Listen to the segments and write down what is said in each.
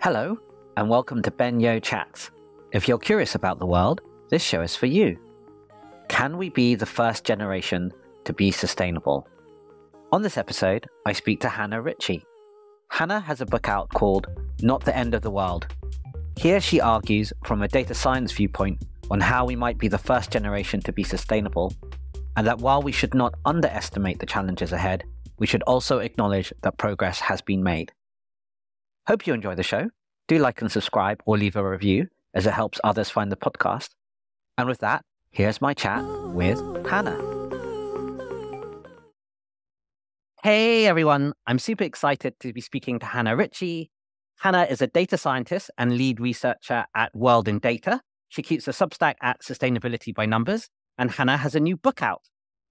Hello, and welcome to Ben Yo Chats. If you're curious about the world, this show is for you. Can we be the first generation to be sustainable? On this episode, I speak to Hannah Ritchie. Hannah has a book out called Not the End of the World. Here she argues from a data science viewpoint on how we might be the first generation to be sustainable, and that while we should not underestimate the challenges ahead, we should also acknowledge that progress has been made. Hope you enjoy the show. Do like and subscribe or leave a review, as it helps others find the podcast. And with that, here's my chat with Hannah. Hey everyone, I'm super excited to be speaking to Hannah Ritchie. Hannah is a data scientist and lead researcher at World in Data. She keeps a Substack at Sustainability by Numbers, and Hannah has a new book out,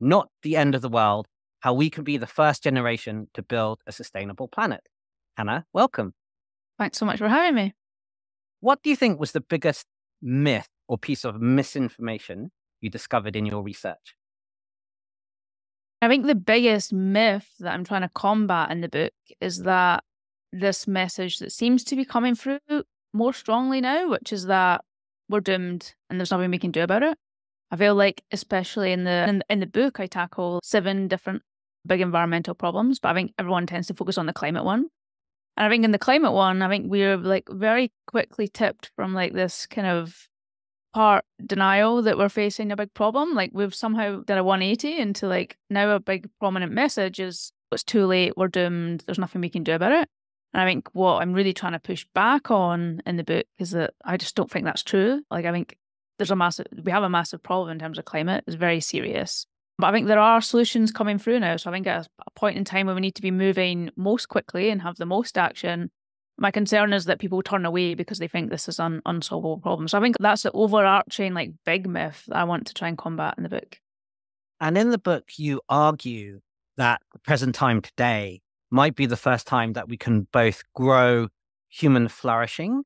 Not the End of the World, How We Can Be the First Generation to Build a Sustainable Planet. Hannah, welcome. Thanks so much for having me. What do you think was the biggest myth or piece of misinformation you discovered in your research? I think the biggest myth that I'm trying to combat in the book is that this message that seems to be coming through more strongly now, which is that we're doomed and there's nothing we can do about it. I feel like, especially in the book, I tackle 7 different big environmental problems, but I think everyone tends to focus on the climate one. And I think in the climate one, I think we're like very quickly tipped from like this kind of part denial that we're facing a big problem. Like we've somehow done a 180 into like now a big prominent message is it's too late, we're doomed, there's nothing we can do about it. And I think what I'm really trying to push back on in the book is that I just don't think that's true. Like I think we have a massive problem in terms of climate. It's very serious. But I think there are solutions coming through now. So I think at a point in time where we need to be moving most quickly and have the most action, my concern is that people turn away because they think this is an unsolvable problem. So I think that's the overarching like big myth that I want to try and combat in the book. And in the book, you argue that the present time today might be the first time that we can both grow human flourishing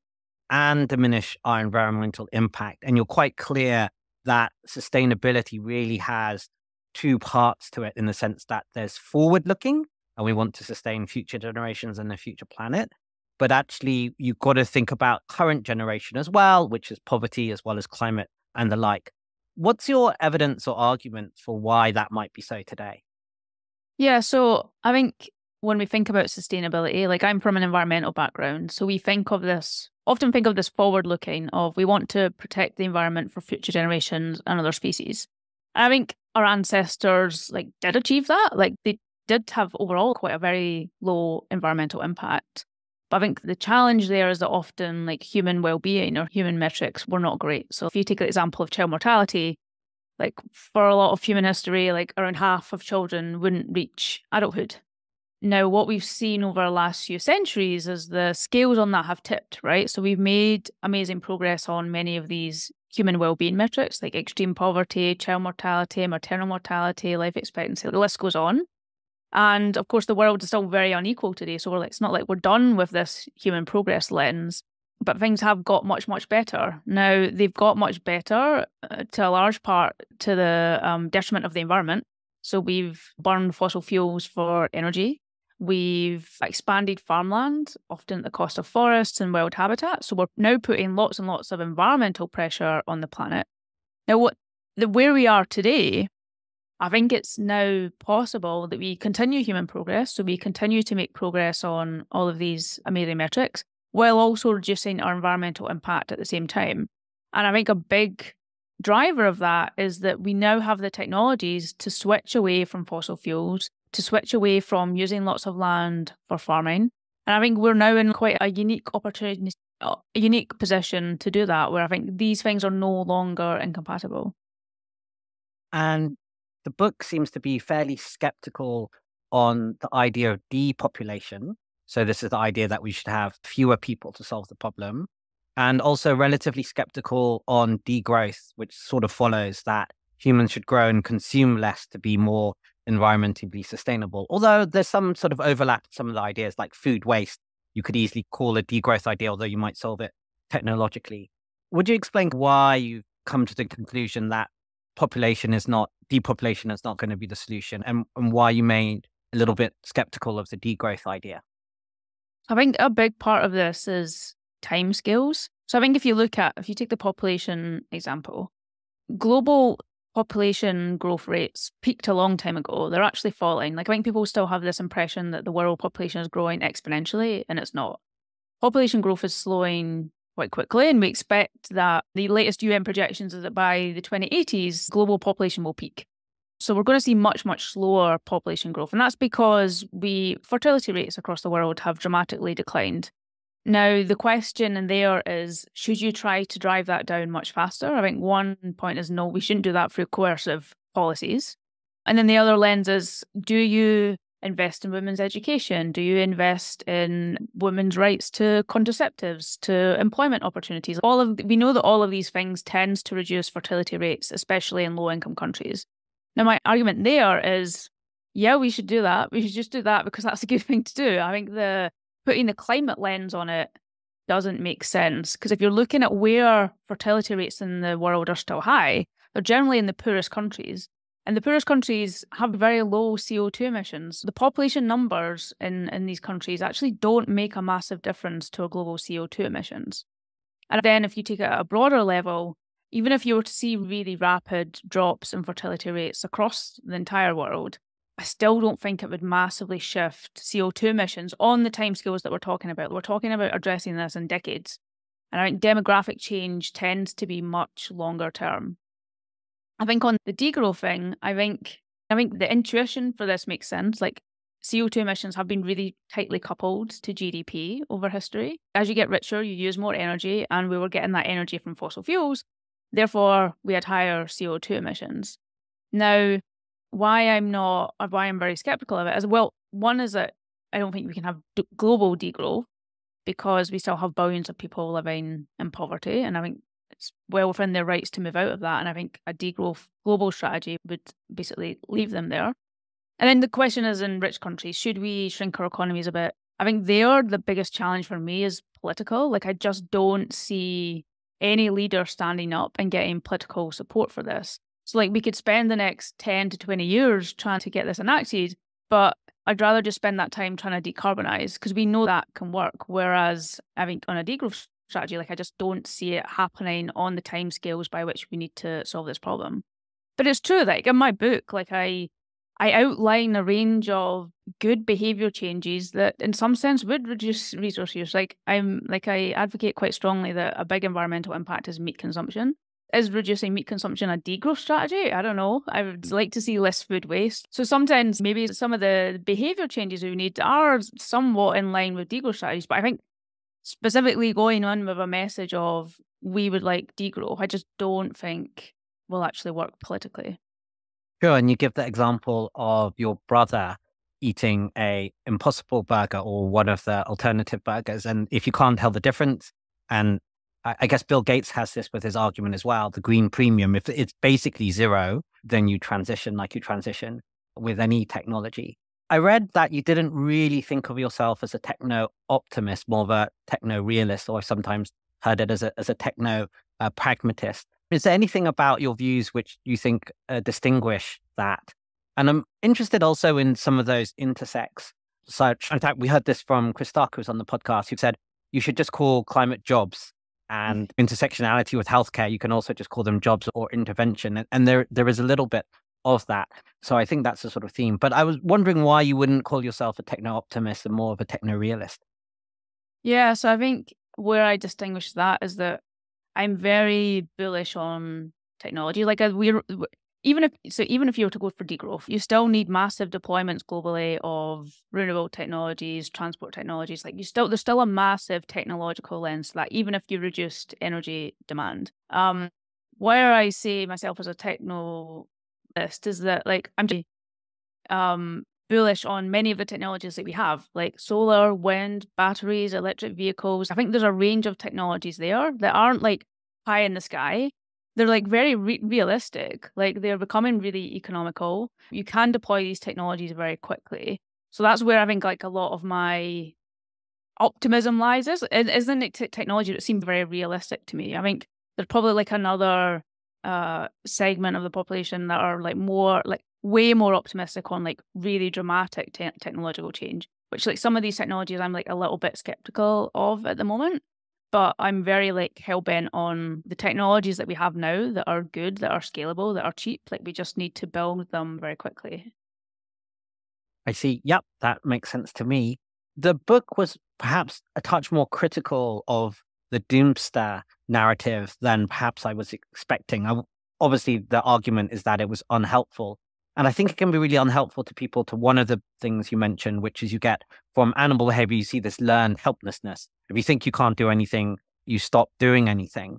and diminish our environmental impact. And you're quite clear that sustainability really has 2 parts to it, in the sense that there's forward looking and we want to sustain future generations and the future planet. But actually, you've got to think about current generation as well, which is poverty as well as climate and the like. What's your evidence or argument for why that might be so today? Yeah, so I think when we think about sustainability, like I'm from an environmental background, so we often think of this forward looking of we want to protect the environment for future generations and other species. And I think our ancestors like did achieve that. Like they did have overall quite a very low environmental impact. But I think the challenge there is that often like human well-being or human metrics were not great. So if you take the example of child mortality, like for a lot of human history, like around half of children wouldn't reach adulthood. Now, what we've seen over the last few centuries is the scales on that have tipped, right? So we've made amazing progress on many of these human well-being metrics, like extreme poverty, child mortality, maternal mortality, life expectancy, the list goes on. And of course, the world is still very unequal today. So it's not like we're done with this human progress lens, but things have got much, much better. Now, they've got much better to a large part to the detriment of the environment. So we've burned fossil fuels for energy. We've expanded farmland, often at the cost of forests and wild habitat. So we're now putting lots and lots of environmental pressure on the planet. Now, where we are today, I think it's now possible that we continue human progress. So we continue to make progress on all of these amazing metrics while also reducing our environmental impact at the same time. And I think a big driver of that is that we now have the technologies to switch away from fossil fuels, to switch away from using lots of land for farming. And I think we're now in quite a unique opportunity, a unique position to do that, where I think these things are no longer incompatible. And the book seems to be fairly skeptical on the idea of depopulation. So this is the idea that we should have fewer people to solve the problem. And also relatively skeptical on degrowth, which sort of follows that humans should grow and consume less to be more environmentally sustainable. Although there's some sort of overlap in some of the ideas, like food waste, you could easily call a degrowth idea, although you might solve it technologically. Would you explain why you've come to the conclusion that depopulation is not going to be the solution, and why you made a little bit skeptical of the degrowth idea? I think a big part of this is timescales. So I think if you take the population example, global population growth rates peaked a long time ago. They're actually falling. Like, I think people still have this impression that the world population is growing exponentially, and it's not. Population growth is slowing quite quickly, and we expect that the latest UN projections is that by the 2080s, global population will peak. So we're going to see much, much slower population growth. And that's because fertility rates across the world have dramatically declined. Now, the question in there is, should you try to drive that down much faster? I think one point is no, we shouldn't do that through coercive policies. And then the other lens is, do you invest in women's education? Do you invest in women's rights to contraceptives, to employment opportunities? We know that all of these things tends to reduce fertility rates, especially in low-income countries. Now, my argument there is, yeah, we should do that. We should just do that because that's a good thing to do. I think putting the climate lens on it doesn't make sense, because if you're looking at where fertility rates in the world are still high, they're generally in the poorest countries. And the poorest countries have very low CO2 emissions. The population numbers in these countries actually don't make a massive difference to our global CO2 emissions. And then if you take it at a broader level, even if you were to see really rapid drops in fertility rates across the entire world, I still don't think it would massively shift CO2 emissions on the timescales that we're talking about. We're talking about addressing this in decades. And I think demographic change tends to be much longer term. I think on the degrowth thing, I think the intuition for this makes sense. Like, CO2 emissions have been really tightly coupled to GDP over history. As you get richer, you use more energy, and we were getting that energy from fossil fuels. Therefore, we had higher CO2 emissions. Now, why I'm very skeptical of it is, well, one is that I don't think we can have global degrowth because we still have billions of people living in poverty, and I think it's well within their rights to move out of that. And I think a degrowth global strategy would basically leave them there. And then the question is, in rich countries, should we shrink our economies a bit? I think the biggest challenge for me is political. Like, I just don't see any leader standing up and getting political support for this. So, like, we could spend the next 10 to 20 years trying to get this enacted, but I'd rather just spend that time trying to decarbonize, because we know that can work. Whereas I think on a degrowth strategy, like, I just don't see it happening on the timescales by which we need to solve this problem. But it's true, like, in my book, like, I outline a range of good behavior changes that in some sense would reduce resource use. Like, I advocate quite strongly that a big environmental impact is meat consumption. Is reducing meat consumption a degrowth strategy? I don't know. I would like to see less food waste. So sometimes maybe some of the behavior changes we need are somewhat in line with degrowth strategies. But I think specifically going on with a message of we would like degrowth, I just don't think will actually work politically. Sure, and you give the example of your brother eating a Impossible burger or one of the alternative burgers, and if you can't tell the difference, and I guess Bill Gates has this with his argument as well, the green premium, if it's basically zero, then you transition like you transition with any technology. I read that you didn't really think of yourself as a techno optimist, more of a techno realist, or sometimes heard it as a techno pragmatist. Is there anything about your views which you think distinguish that? And I'm interested also in some of those intersects. Such, in fact, we heard this from Chris Stark, who's on the podcast, who said you should just call climate jobs, and intersectionality with healthcare, you can also just call them jobs or intervention. And there is a little bit of that. So I think that's a sort of theme. But I was wondering why you wouldn't call yourself a techno optimist and more of a techno realist. Yeah, so I think where I distinguish that is that I'm very bullish on technology. Like, even if you were to go for degrowth, you still need massive deployments globally of renewable technologies, transport technologies. Like, there's still a massive technological lens to that, even if you reduced energy demand. Where I see myself as a technolist is that, like, I'm bullish on many of the technologies that we have, like solar, wind, batteries, electric vehicles. I think there's a range of technologies there that aren't like pie in the sky. They're like very realistic. Like, they're becoming really economical. You can deploy these technologies very quickly. So that's where I think like a lot of my optimism lies. Isn't it technology that seems very realistic to me? I think there's probably like another segment of the population that are like way more optimistic on like really dramatic technological change, which like some of these technologies I'm like a little bit skeptical of at the moment. But I'm very like hell-bent on the technologies that we have now that are good, that are scalable, that are cheap. Like we just need to build them very quickly. I see. Yep, that makes sense to me. The book was perhaps a touch more critical of the doomster narrative than perhaps I was expecting. Obviously, the argument is that it was unhelpful. And I think it can be really unhelpful to people to one of the things you mentioned, which is you get from animal behavior, you see this learned helplessness. If you think you can't do anything, you stop doing anything.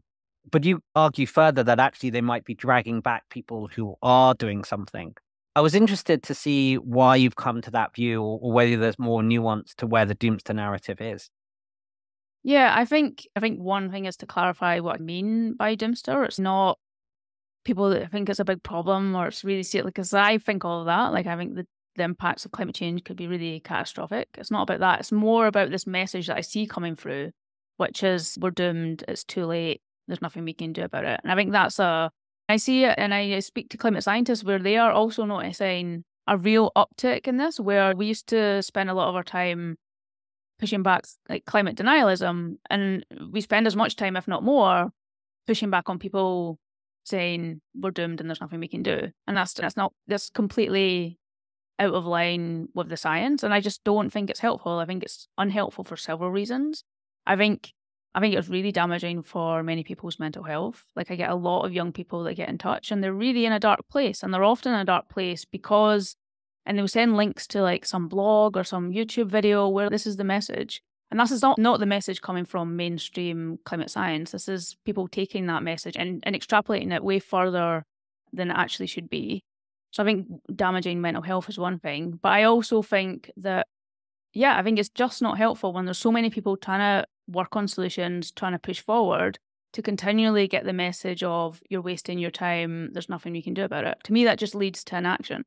But you argue further that actually they might be dragging back people who are doing something. I was interested to see why you've come to that view or whether there's more nuance to where the doomster narrative is. Yeah, I think one thing is to clarify what I mean by doomster. It's not people that think it's a big problem or it's really serious. Because I think all of that. Like I think the impacts of climate change could be really catastrophic. It's not about that. It's more about this message that I see coming through, which is we're doomed. It's too late. There's nothing we can do about it. And I think I see it, and I speak to climate scientists where they are also noticing a real uptick in this. Where we used to spend a lot of our time pushing back like climate denialism, and we spend as much time, if not more, pushing back on people saying we're doomed and there's nothing we can do. And that's completely out of line with the science. And I just don't think it's helpful. I think it's unhelpful for several reasons. I think it's really damaging for many people's mental health. Like I get a lot of young people that get in touch and they're really in a dark place. And they're often in a dark place because and they'll send links to like some blog or some YouTube video where this is the message. And this is not the message coming from mainstream climate science. This is people taking that message and extrapolating it way further than it actually should be. So I think damaging mental health is one thing. But I also think that, yeah, I think it's just not helpful when there's so many people trying to work on solutions, trying to push forward to continually get the message of you're wasting your time, there's nothing you can do about it. To me, that just leads to inaction.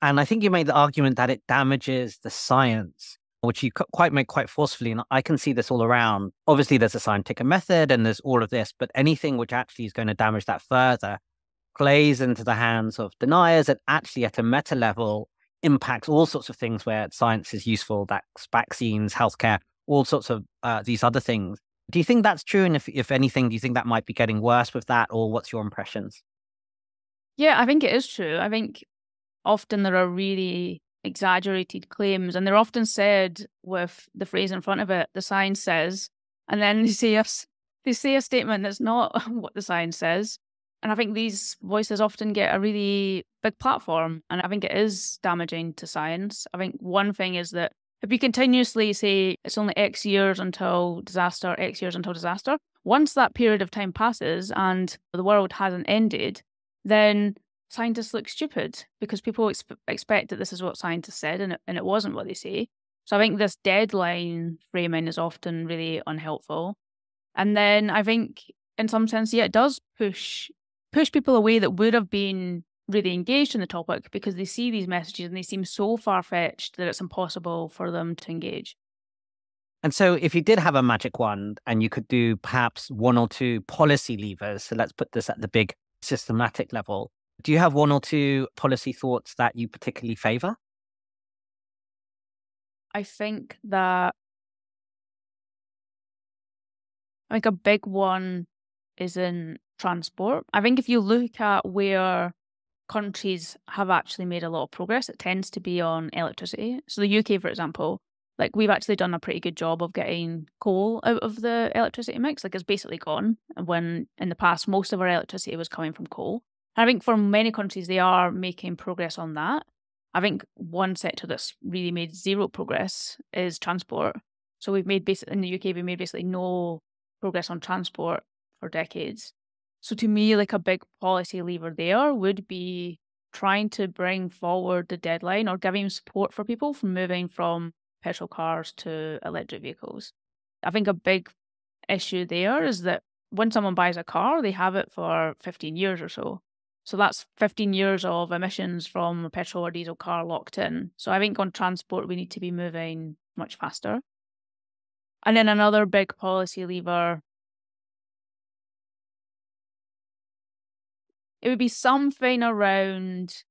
And I think you made the argument that it damages the science, which you quite make quite forcefully. And I can see this all around. Obviously, there's a scientific method and there's all of this, but anything which actually is going to damage that further plays into the hands of deniers and actually at a meta level impacts all sorts of things where science is useful. That's vaccines, healthcare, all sorts of these other things. Do you think that's true? And if anything, do you think that might be getting worse with that, or what's your impressions? Yeah, I think it is true. I think often there are really exaggerated claims, and they're often said with the phrase in front of it, the science says, and then they say a statement that's not what the science says. And I think these voices often get a really big platform, and I think it is damaging to science. I think one thing is that if you continuously say it's only X years until disaster, X years until disaster, once that period of time passes and the world hasn't ended, then scientists look stupid because people expect that this is what scientists said and it wasn't what they say. So I think this deadline framing is often really unhelpful. And then I think in some sense, yeah, it does push people away that would have been really engaged in the topic because they see these messages and they seem so far-fetched that it's impossible for them to engage. And so if you did have a magic wand and you could do perhaps one or two policy levers, so let's put this at the big systematic level, do you have one or two policy thoughts that you particularly favor? I think a big one is in transport. I think if you look at where countries have actually made a lot of progress, it tends to be on electricity. So the UK, for example, like we've actually done a pretty good job of getting coal out of the electricity mix. Like it's basically gone when in the past, most of our electricity was coming from coal. And I think for many countries, they are making progress on that. I think one sector that's really made zero progress is transport. So we've made in the UK, we made basically no progress on transport for decades. So to me, like a big policy lever there would be trying to bring forward the deadline or giving support for people from moving from petrol cars to electric vehicles. I think a big issue there is that when someone buys a car, they have it for 15 years or so. So that's 15 years of emissions from a petrol or diesel car locked in. So I think on transport, we need to be moving much faster. And then another big policy lever, it would be something around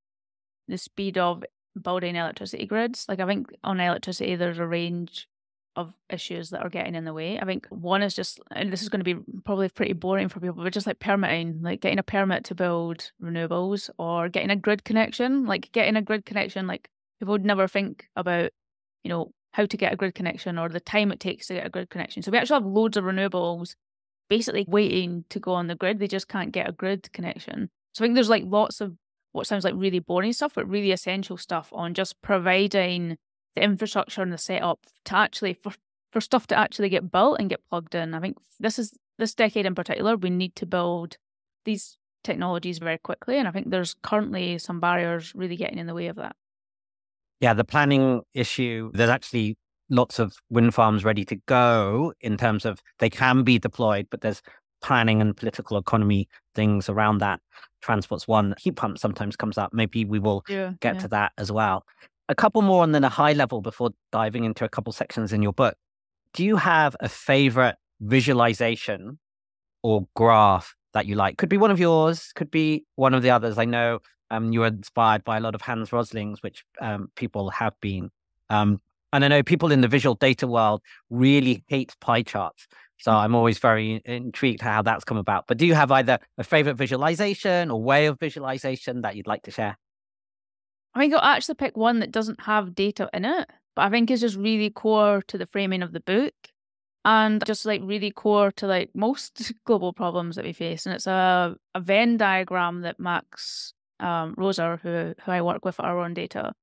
the speed of building electricity grids. Like I think on electricity, there's a range of issues that are getting in the way. I think one is just, and this is going to be probably pretty boring for people, but just like permitting, like getting a permit to build renewables or getting a grid connection. Like getting a grid connection, like people would never think about, how to get a grid connection or the time it takes to get a grid connection. So we actually have loads of renewables basically waiting to go on the grid. They just can't get a grid connection. So I think there's like lots of what sounds like really boring stuff, but really essential stuff on just providing the infrastructure and the setup to actually for stuff to actually get built and get plugged in. I think this decade in particular, we need to build these technologies very quickly. And I think there's currently some barriers really getting in the way of that. Yeah, the planning issue, there's actually lots of wind farms ready to go in terms of they can be deployed, but there's planning and political economy things around that. Transport's one. Heat pump sometimes comes up. Maybe we will get to that as well. A couple more and then a high level before diving into a couple sections in your book. Do you have a favorite visualization or graph that you like? Could be one of yours, could be one of the others. I know you were inspired by a lot of Hans Rosling's, which people have been. And I know people in the visual data world really hate pie charts. So I'm always very intrigued how that's come about. But do you have either a favorite visualization or way of visualization that you'd like to share? I think I'll actually pick one that doesn't have data in it, but I think is just really core to the framing of the book and just like really core to like most global problems that we face. And it's a Venn diagram that Max Roser, who I work with at Our Own Data,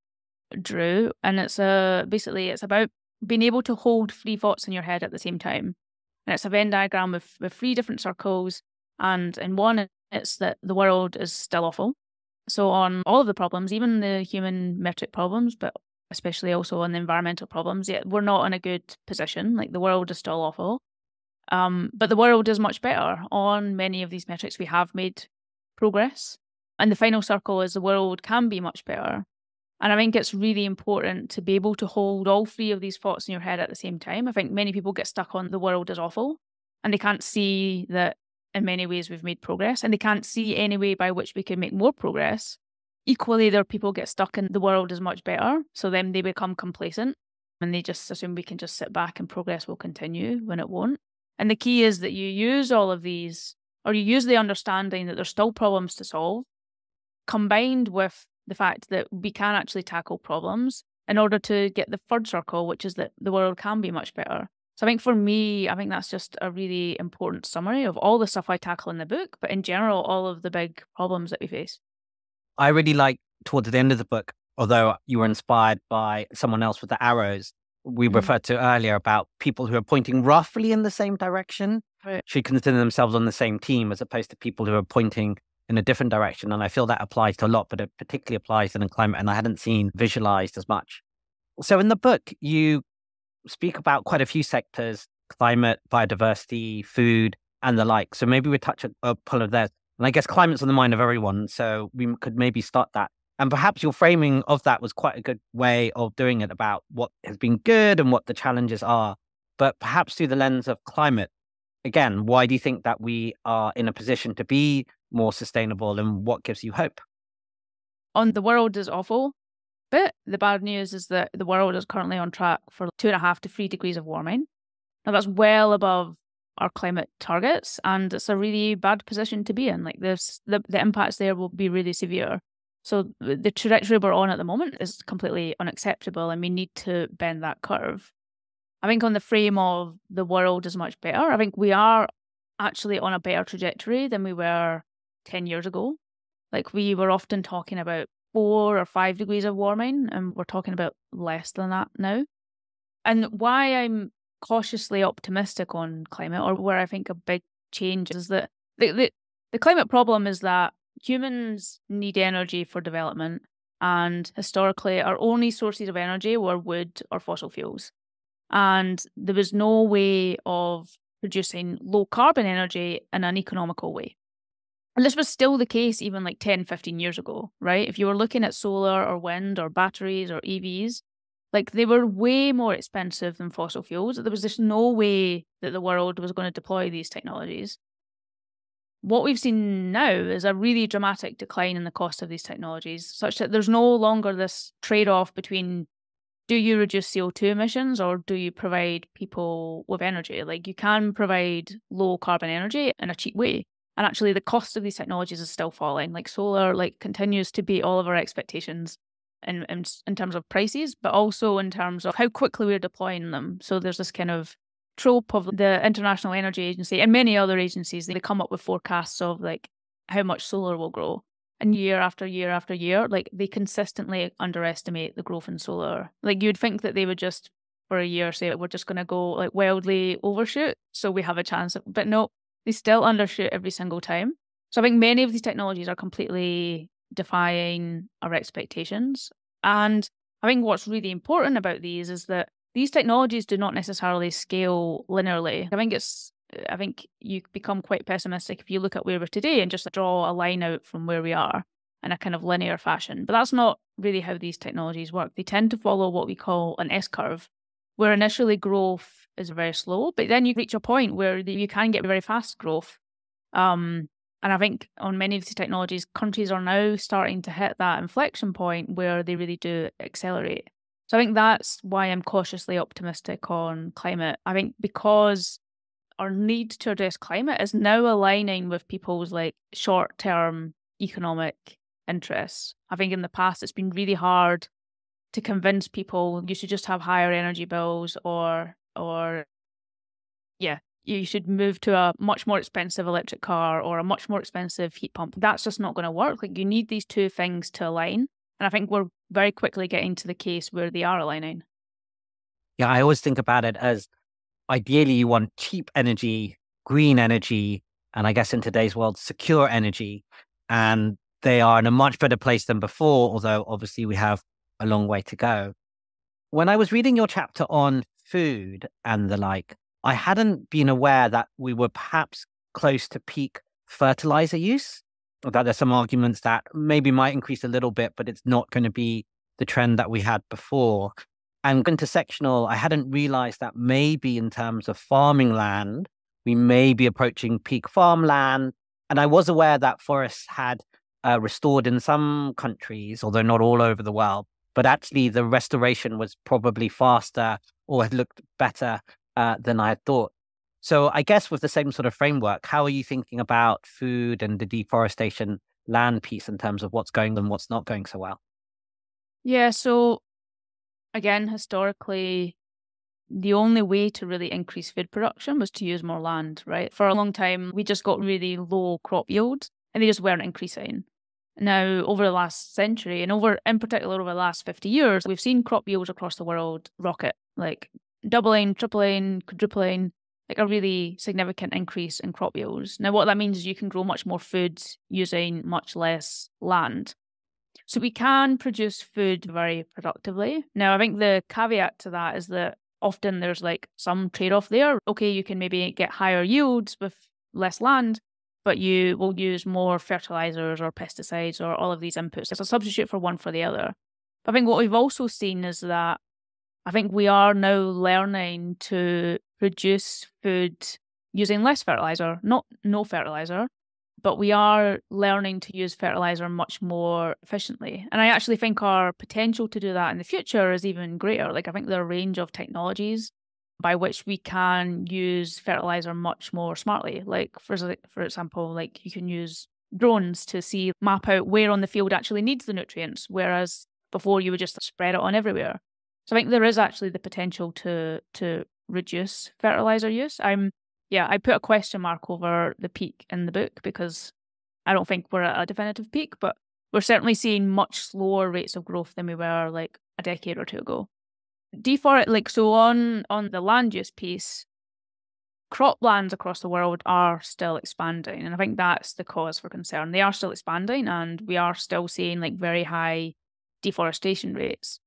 drew. And it's basically it's about being able to hold three thoughts in your head at the same time. And it's a Venn diagram with three different circles. And in one, it's that the world is still awful. So on all of the problems, even the human metric problems, but especially also on the environmental problems, we're not in a good position. Like the world is still awful. But the world is much better. On many of these metrics, we have made progress. And the final circle is the world can be much better. And I think it's really important to be able to hold all three of these thoughts in your head at the same time. I think many people get stuck on the world is awful and they can't see that in many ways we've made progress and they can't see any way by which we can make more progress. Equally, there are people get stuck in the world is much better. So then they become complacent and they just assume we can just sit back and progress will continue when it won't. And the key is that you use all of these, or you use the understanding that there's still problems to solve, combined with the fact that we can actually tackle problems in order to get the third circle, which is that the world can be much better. So I think for me, I think that's just a really important summary of all the stuff I tackle in the book, but in general, all of the big problems that we face. I really like towards the end of the book, although you were inspired by someone else with the arrows, we referred to earlier about people who are pointing roughly in the same direction should consider themselves on the same team as opposed to people who are pointing in a different direction. And I feel that applies to a lot, but it particularly applies in the climate. And I hadn't seen visualized as much. So in the book, you speak about quite a few sectors, climate, biodiversity, food, and the like. So maybe we touch upon of those. And I guess climate's on the mind of everyone. So we could maybe start that. And perhaps your framing of that was quite a good way of doing it about what has been good and what the challenges are. But perhaps through the lens of climate, again, why do you think that we are in a position to be more sustainable and what gives you hope? On the world is awful, but the bad news is that the world is currently on track for 2.5 to 3 degrees of warming. Now that's well above our climate targets, and it's a really bad position to be in. Like this, the impacts there will be really severe. So the trajectory we're on at the moment is completely unacceptable, and we need to bend that curve. I think on the frame of the world is much better, I think we are actually on a better trajectory than we were 10 years ago. Like we were often talking about 4 or 5 degrees of warming, and we're talking about less than that now. And why I'm cautiously optimistic on climate, or where I think a big change is that the climate problem is that humans need energy for development, and historically our only sources of energy were wood or fossil fuels. And there was no way of producing low carbon energy in an economical way. And this was still the case even like 10, 15 years ago, right? If you were looking at solar or wind or batteries or EVs, like they were way more expensive than fossil fuels. There was just no way that the world was going to deploy these technologies. What we've seen now is a really dramatic decline in the cost of these technologies, such that there's no longer this trade-off between do you reduce CO2 emissions or do you provide people with energy? Like, you can provide low carbon energy in a cheap way. And actually the cost of these technologies is still falling. Like, solar continues to beat all of our expectations in terms of prices, but also in terms of how quickly we're deploying them. So there's this kind of trope of the International Energy Agency and many other agencies. They come up with forecasts of like how much solar will grow. And year after year after year, like, they consistently underestimate the growth in solar. Like, you'd think that they would just, for a year, say we're just going to go like wildly overshoot, so we have a chance. But no, they still undershoot every single time. So I think many of these technologies are completely defying our expectations. And I think what's really important about these is that these technologies do not necessarily scale linearly. I think you become quite pessimistic if you look at where we're today and just draw a line out from where we are in a kind of linear fashion. But that's not really how these technologies work. They tend to follow what we call an S-curve, where initially growth is very slow, but then you reach a point where you can get very fast growth. And I think on many of these technologies, countries are now starting to hit that inflection point where they really do accelerate. So I think that's why I'm cautiously optimistic on climate. I think because our need to address climate is now aligning with people's like short-term economic interests. I think in the past it's been really hard to convince people you should just have higher energy bills or yeah, you should move to a much more expensive electric car or a much more expensive heat pump. That's just not going to work. Like, you need these two things to align. And I think we're very quickly getting to the case where they are aligning. Yeah, I always think about it as ideally you want cheap energy, green energy, and I guess in today's world, secure energy. And they are in a much better place than before, although obviously we have a long way to go. When I was reading your chapter on food and the like, I hadn't been aware that we were perhaps close to peak fertilizer use, or that there's some arguments that maybe might increase a little bit, but it's not going to be the trend that we had before. And intersectional, I hadn't realized that maybe in terms of farming land, we may be approaching peak farmland. And I was aware that forests had restored in some countries, although not all over the world. But actually, the restoration was probably faster or had looked better than I had thought. So I guess with the same sort of framework, how are you thinking about food and the deforestation land piece in terms of what's going and what's not going so well? Yeah, so again, historically, the only way to really increase food production was to use more land, right? For a long time, we just got really low crop yields and they just weren't increasing. Now, over the last century and in particular over the last 50 years, we've seen crop yields across the world rocket, like doubling, tripling, quadrupling, like a really significant increase in crop yields. Now, what that means is you can grow much more food using much less land. So we can produce food very productively. Now, I think the caveat to that is that often there's like some trade-off there. Okay, you can maybe get higher yields with less land, but you will use more fertilizers or pesticides or all of these inputs. It's a substitute for one for the other. But I think what we've also seen is that I think we are now learning to produce food using less fertilizer, not no fertilizer, but we are learning to use fertilizer much more efficiently. And I actually think our potential to do that in the future is even greater. Like, I think there are a range of technologies by which we can use fertilizer much more smartly. Like, for example, like you can use drones to map out where on the field actually needs the nutrients, whereas before you would just spread it on everywhere. So I think there is actually the potential to reduce fertilizer use. I put a question mark over the peak in the book because I don't think we're at a definitive peak, but we're certainly seeing much slower rates of growth than we were like a decade or two ago. So on the land use piece, croplands across the world are still expanding, and I think that's the cause for concern. They are still expanding, and we are still seeing like very high deforestation rates.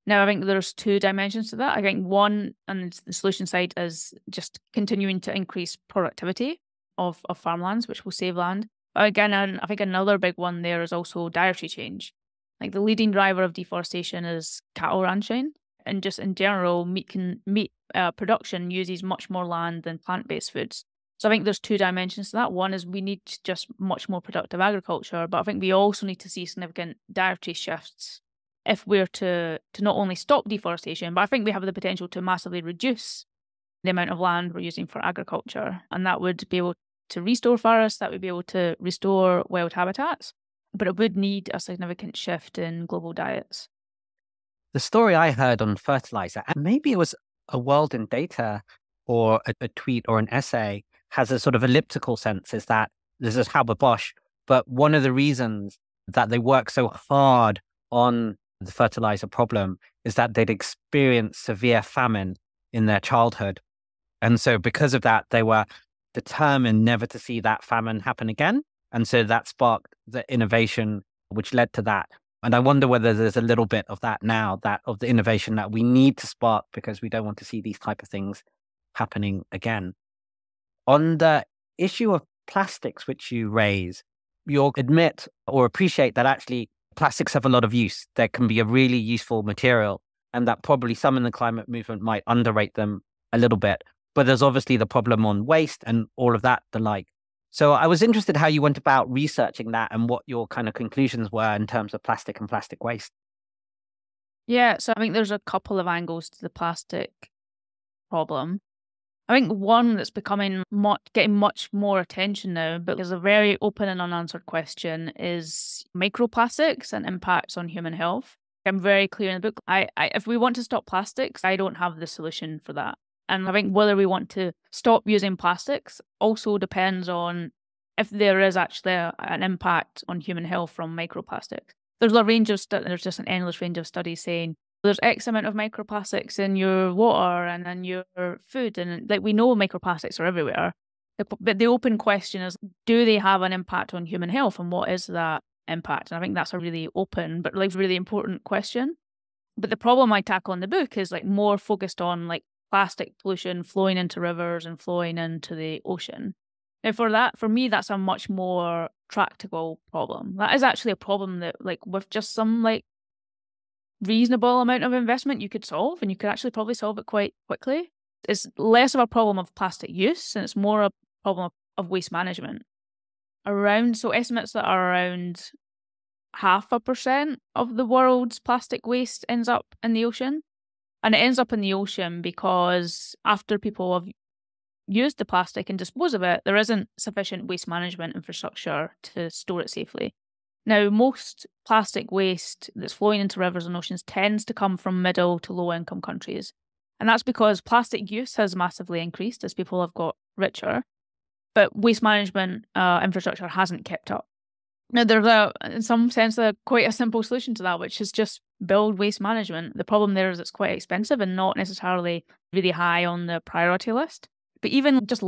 Now, I think there's two dimensions to that. I think one, on the solution side, is just continuing to increase productivity of farmlands, which will save land. But again, I think another big one there is also dietary change. Like, the leading driver of deforestation is cattle ranching, and just in general, meat production uses much more land than plant-based foods. So I think there's two dimensions to that. One is we need just much more productive agriculture, but I think we also need to see significant dietary shifts if we're to not only stop deforestation, but I think we have the potential to massively reduce the amount of land we're using for agriculture. And that would be able to restore forests, that would be able to restore wild habitats, but it would need a significant shift in global diets. The story I heard on fertilizer, and maybe it was a World in Data or a tweet or an essay, has a sort of elliptical sense, is that this is Haber-Bosch, but one of the reasons that they work so hard on the fertilizer problem is that they'd experienced severe famine in their childhood. And so because of that, they were determined never to see that famine happen again. And so that sparked the innovation, which led to that. And I wonder whether there's a little bit of that now, that of the innovation that we need to spark because we don't want to see these type of things happening again. On the issue of plastics, which you raise, you'll admit or appreciate that actually plastics have a lot of use. There can be a really useful material, and that probably some in the climate movement might underrate them a little bit. But there's obviously the problem on waste and all of that, the like. So I was interested how you went about researching that and what your kind of conclusions were in terms of plastic and plastic waste. Yeah, so I think there's a couple of angles to the plastic problem. I think one that's becoming getting much more attention now, but is a very open and unanswered question, is microplastics and impacts on human health. I'm very clear in the book. If we want to stop plastics, I don't have the solution for that. And I think whether we want to stop using plastics also depends on if there is actually an impact on human health from microplastics. There's a range of there's just an endless range of studies saying there's X amount of microplastics in your water and in your food, and like we know microplastics are everywhere. But the open question is, do they have an impact on human health, and what is that impact? And I think that's a really open but like really important question. But the problem I tackle in the book is like more focused on like plastic pollution flowing into rivers and flowing into the ocean. Now, for me, that's a much more tractable problem. That is actually a problem that, like, with just some like reasonable amount of investment, you could solve, and you could actually probably solve it quite quickly. It's less of a problem of plastic use, and it's more a problem of waste management. Estimates that are around 0.5% of the world's plastic waste ends up in the ocean. And it ends up in the ocean because after people have used the plastic and dispose of it, there isn't sufficient waste management infrastructure to store it safely. Now, most plastic waste that's flowing into rivers and oceans tends to come from middle to low income countries. And that's because plastic use has massively increased as people have got richer, but waste management infrastructure hasn't kept up. Now, there's in some sense, quite a simple solution to that, which is just build waste management. The problem there is it's quite expensive and not necessarily really high on the priority list. But even just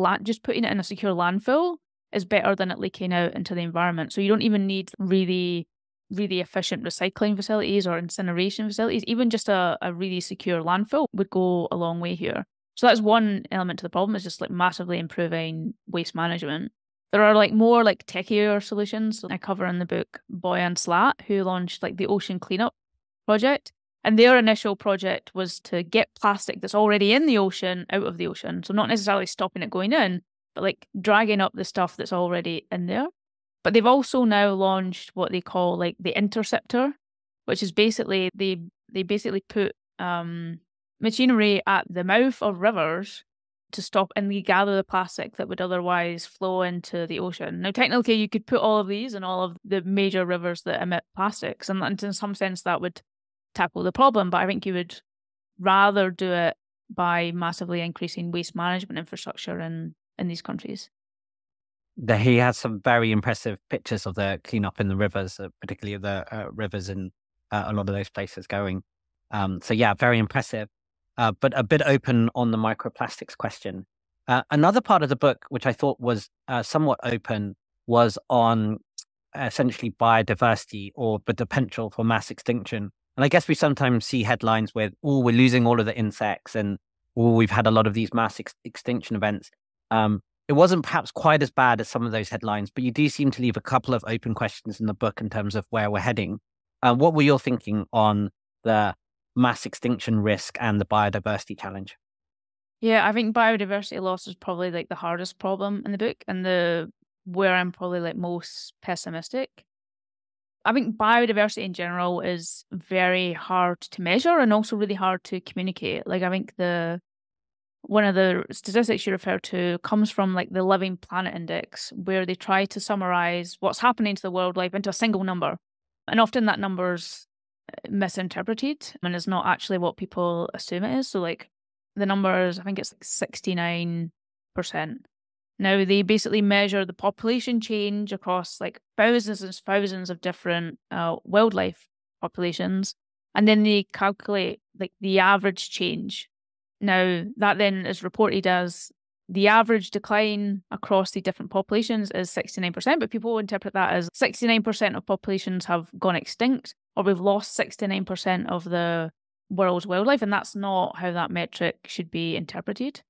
putting it in a secure landfill is better than it leaking out into the environment. So you don't even need really, really efficient recycling facilities or incineration facilities. Even just a really secure landfill would go a long way here. So that's one element to the problem, is just like massively improving waste management. There are like more like techier solutions. I cover in the book Boy and Slat, who launched like the Ocean Cleanup Project. And their initial project was to get plastic that's already in the ocean out of the ocean. So not necessarily stopping it going in, but like dragging up the stuff that's already in there. But they've also now launched what they call like the interceptor, which is basically they basically put machinery at the mouth of rivers to stop and they gather the plastic that would otherwise flow into the ocean. Now, technically, you could put all of these in all of the major rivers that emit plastics, and in some sense that would tackle the problem, but I think you would rather do it by massively increasing waste management infrastructure in these countries. He has some very impressive pictures of the cleanup in the rivers, particularly of the rivers in a lot of those places going. So yeah, very impressive. But a bit open on the microplastics question. Another part of the book, which I thought was somewhat open, was on essentially biodiversity or the potential for mass extinction. And I guess we sometimes see headlines with, oh, we're losing all of the insects and oh, we've had a lot of these mass extinction events. It wasn't perhaps quite as bad as some of those headlines, but you do seem to leave a couple of open questions in the book in terms of where we're heading. What were your thinking on the mass extinction risk and the biodiversity challenge? Yeah, I think biodiversity loss is probably like the hardest problem in the book and where I'm probably like most pessimistic. I think biodiversity in general is very hard to measure and also really hard to communicate. Like, I think one of the statistics you refer to comes from like the Living Planet Index, where they try to summarize what's happening to the world life into a single number. And often that number's misinterpreted and is not actually what people assume it is. So like the numbers, I think it's like 69%. Now they basically measure the population change across like thousands and thousands of different wildlife populations, and then they calculate like the average change. Now that then is reported as the average decline across the different populations is 69%, but people interpret that as 69% of populations have gone extinct, or we've lost 69% of the world's wildlife, and that's not how that metric should be interpreted.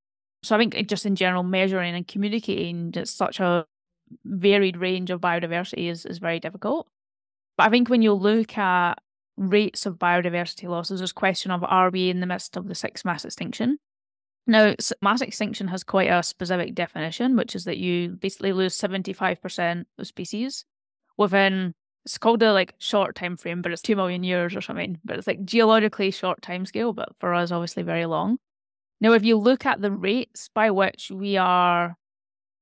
So I think just in general, measuring and communicating just such a varied range of biodiversity is very difficult. But I think when you look at rates of biodiversity loss, there's this question of, are we in the midst of the sixth mass extinction? Now, mass extinction has quite a specific definition, which is that you basically lose 75% of species within, it's called a like short time frame, but it's 2 million years or something. But it's like geologically short time scale, but for us, obviously very long. Now, if you look at the rates by which our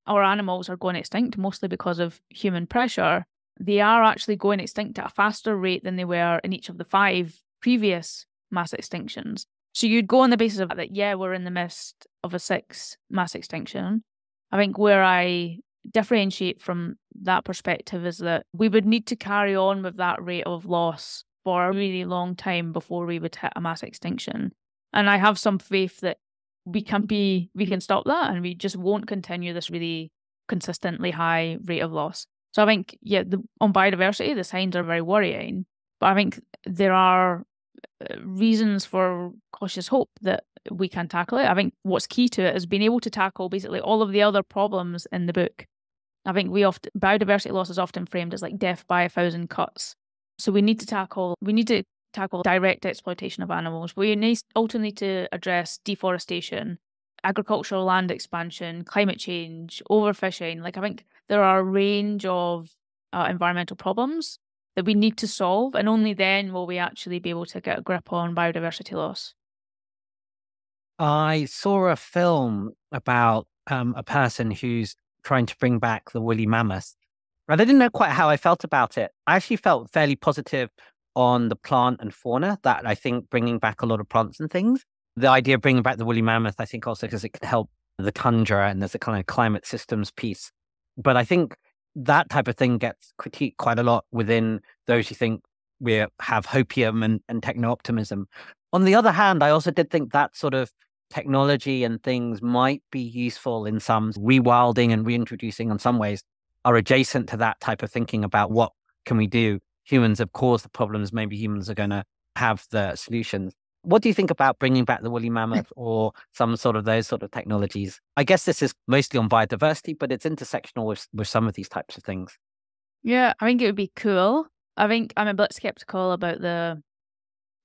animals are going extinct, mostly because of human pressure, they are actually going extinct at a faster rate than they were in each of the 5 previous mass extinctions. So you'd go on the basis of that, yeah, we're in the midst of a 6th mass extinction. I think where I differentiate from that perspective is that we would need to carry on with that rate of loss for a really long time before we would hit a mass extinction. And I have some faith that we can stop that, and we just won't continue this really consistently high rate of loss. So I think, yeah, on biodiversity, the signs are very worrying, but I think there are reasons for cautious hope that we can tackle it. I think what's key to it is being able to tackle basically all of the other problems in the book. I think biodiversity loss is often framed as like death by 1,000 cuts. So we need to tackle direct exploitation of animals. We also need to address deforestation, agricultural land expansion, climate change, overfishing. Like, I think there are a range of environmental problems that we need to solve, and only then will we actually be able to get a grip on biodiversity loss. I saw a film about a person who's trying to bring back the woolly mammoth. And I didn't know quite how I felt about it. I actually felt fairly positive on the plant and fauna, that I think bringing back a lot of plants and things. The idea of bringing back the woolly mammoth, I think also because it could help the tundra and there's a kind of climate systems piece. But I think that type of thing gets critiqued quite a lot within those who think we have hopium and techno-optimism. On the other hand, I also did think that sort of technology and things might be useful in some rewilding and reintroducing in some ways are adjacent to that type of thinking about what can we do. Humans have caused the problems, maybe humans are going to have the solutions. What do you think about bringing back the woolly mammoth or some sort of those sort of technologies? I guess this is mostly on biodiversity, but it's intersectional with some of these types of things. Yeah, I think it would be cool. I think I'm a bit skeptical about the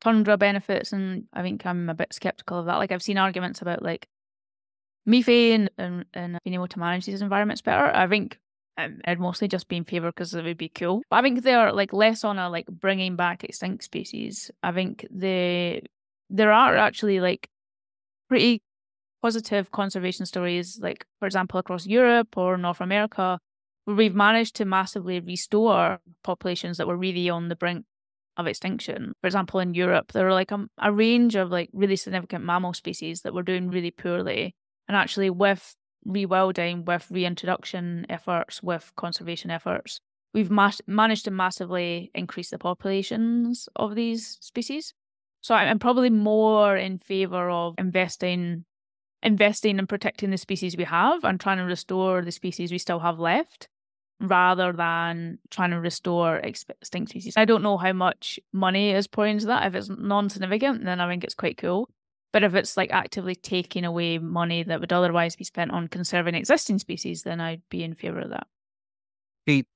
tundra benefits, and I think I'm a bit skeptical of that. Like, I've seen arguments about like methane and being able to manage these environments better. I think I'd mostly just be in favour because it would be cool. But I think they're like less on a like bringing back extinct species. I think there are actually like pretty positive conservation stories, like for example across Europe or North America, where we've managed to massively restore populations that were really on the brink of extinction. For example, in Europe, there are like a range of like really significant mammal species that were doing really poorly, and actually with rewilding, with reintroduction efforts, with conservation efforts, we've managed to massively increase the populations of these species. So I'm probably more in favour of investing in protecting the species we have and trying to restore the species we still have left, rather than trying to restore extinct species. I don't know how much money is poured into that. If it's non-significant, then I think it's quite cool. But if it's like actively taking away money that would otherwise be spent on conserving existing species, then I'd be in favour of that.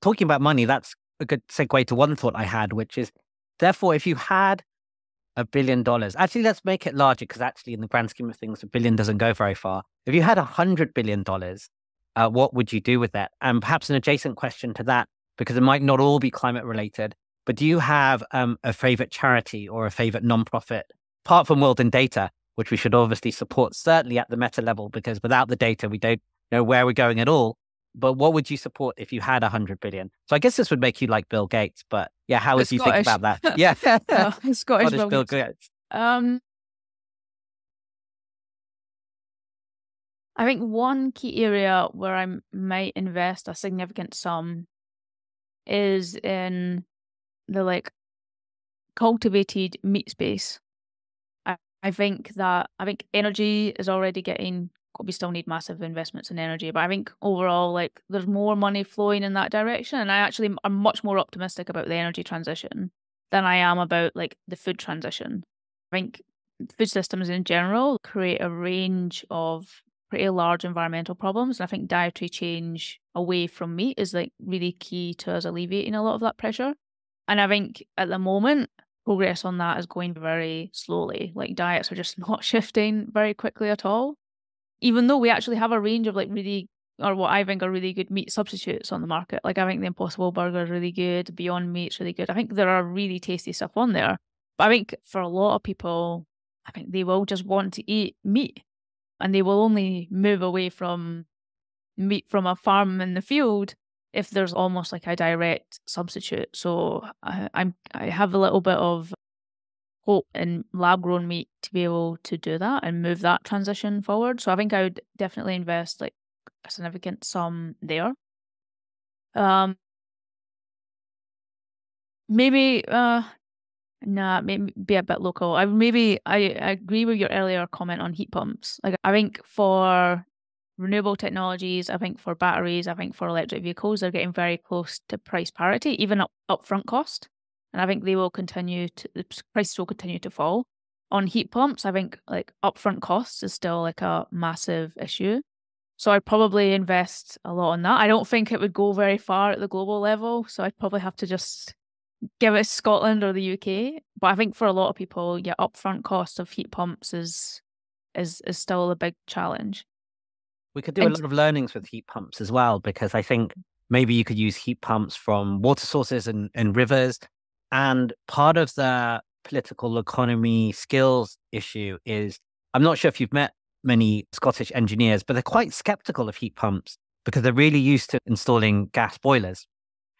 Talking about money, that's a good segue to one thought I had, which is, therefore, if you had $1 billion, actually, let's make it larger, because actually, in the grand scheme of things, $1 billion doesn't go very far. If you had $100 billion, what would you do with that? And perhaps an adjacent question to that, because it might not all be climate related, But do you have a favorite charity or a favorite nonprofit, apart from World in Data, which we should obviously support, certainly at the meta level, because without the data, we don't know where we're going at all. But what would you support if you had 100 billion? So I guess this would make you like Bill Gates, but yeah, how would you think about that? Yeah. Scottish Scottish Bill Gates. I think one key area where I might invest a significant sum is in the like cultivated meat space. I think energy is already getting, we still need massive investments in energy, but I think overall, like, there's more money flowing in that direction. And I'm much more optimistic about the energy transition than I am about like the food transition. I think food systems in general create a range of pretty large environmental problems. And I think dietary change away from meat is like really key to us alleviating a lot of that pressure. And I think at the moment, progress on that is going very slowly. Like diets are just not shifting very quickly at all. Even though we actually have a range of like really, or what I think are really good meat substitutes on the market. Like I think the Impossible Burger is really good, Beyond Meat's really good. I think there are really tasty stuff on there. But I think for a lot of people, I think they will just want to eat meat, and they will only move away from meat from a farm in the field if there's almost like a direct substitute. So I have a little bit of hope in lab grown meat to be able to do that and move that transition forward. So I think I would definitely invest like a significant sum there. Maybe maybe be a bit local. I agree with your earlier comment on heat pumps. Like I think for renewable technologies, I think for batteries, I think for electric vehicles, they're getting very close to price parity, even upfront cost. And I think the prices will continue to fall. On heat pumps, I think like upfront costs is still like a massive issue. So I'd probably invest a lot on that. I don't think it would go very far at the global level. So I'd probably have to just give it Scotland or the UK. But I think for a lot of people, yeah, upfront cost of heat pumps is still a big challenge. We could do a lot of learnings with heat pumps as well, because I think maybe you could use heat pumps from water sources and rivers. And part of the political economy skills issue is, I'm not sure if you've met many Scottish engineers, but they're quite skeptical of heat pumps because they're really used to installing gas boilers.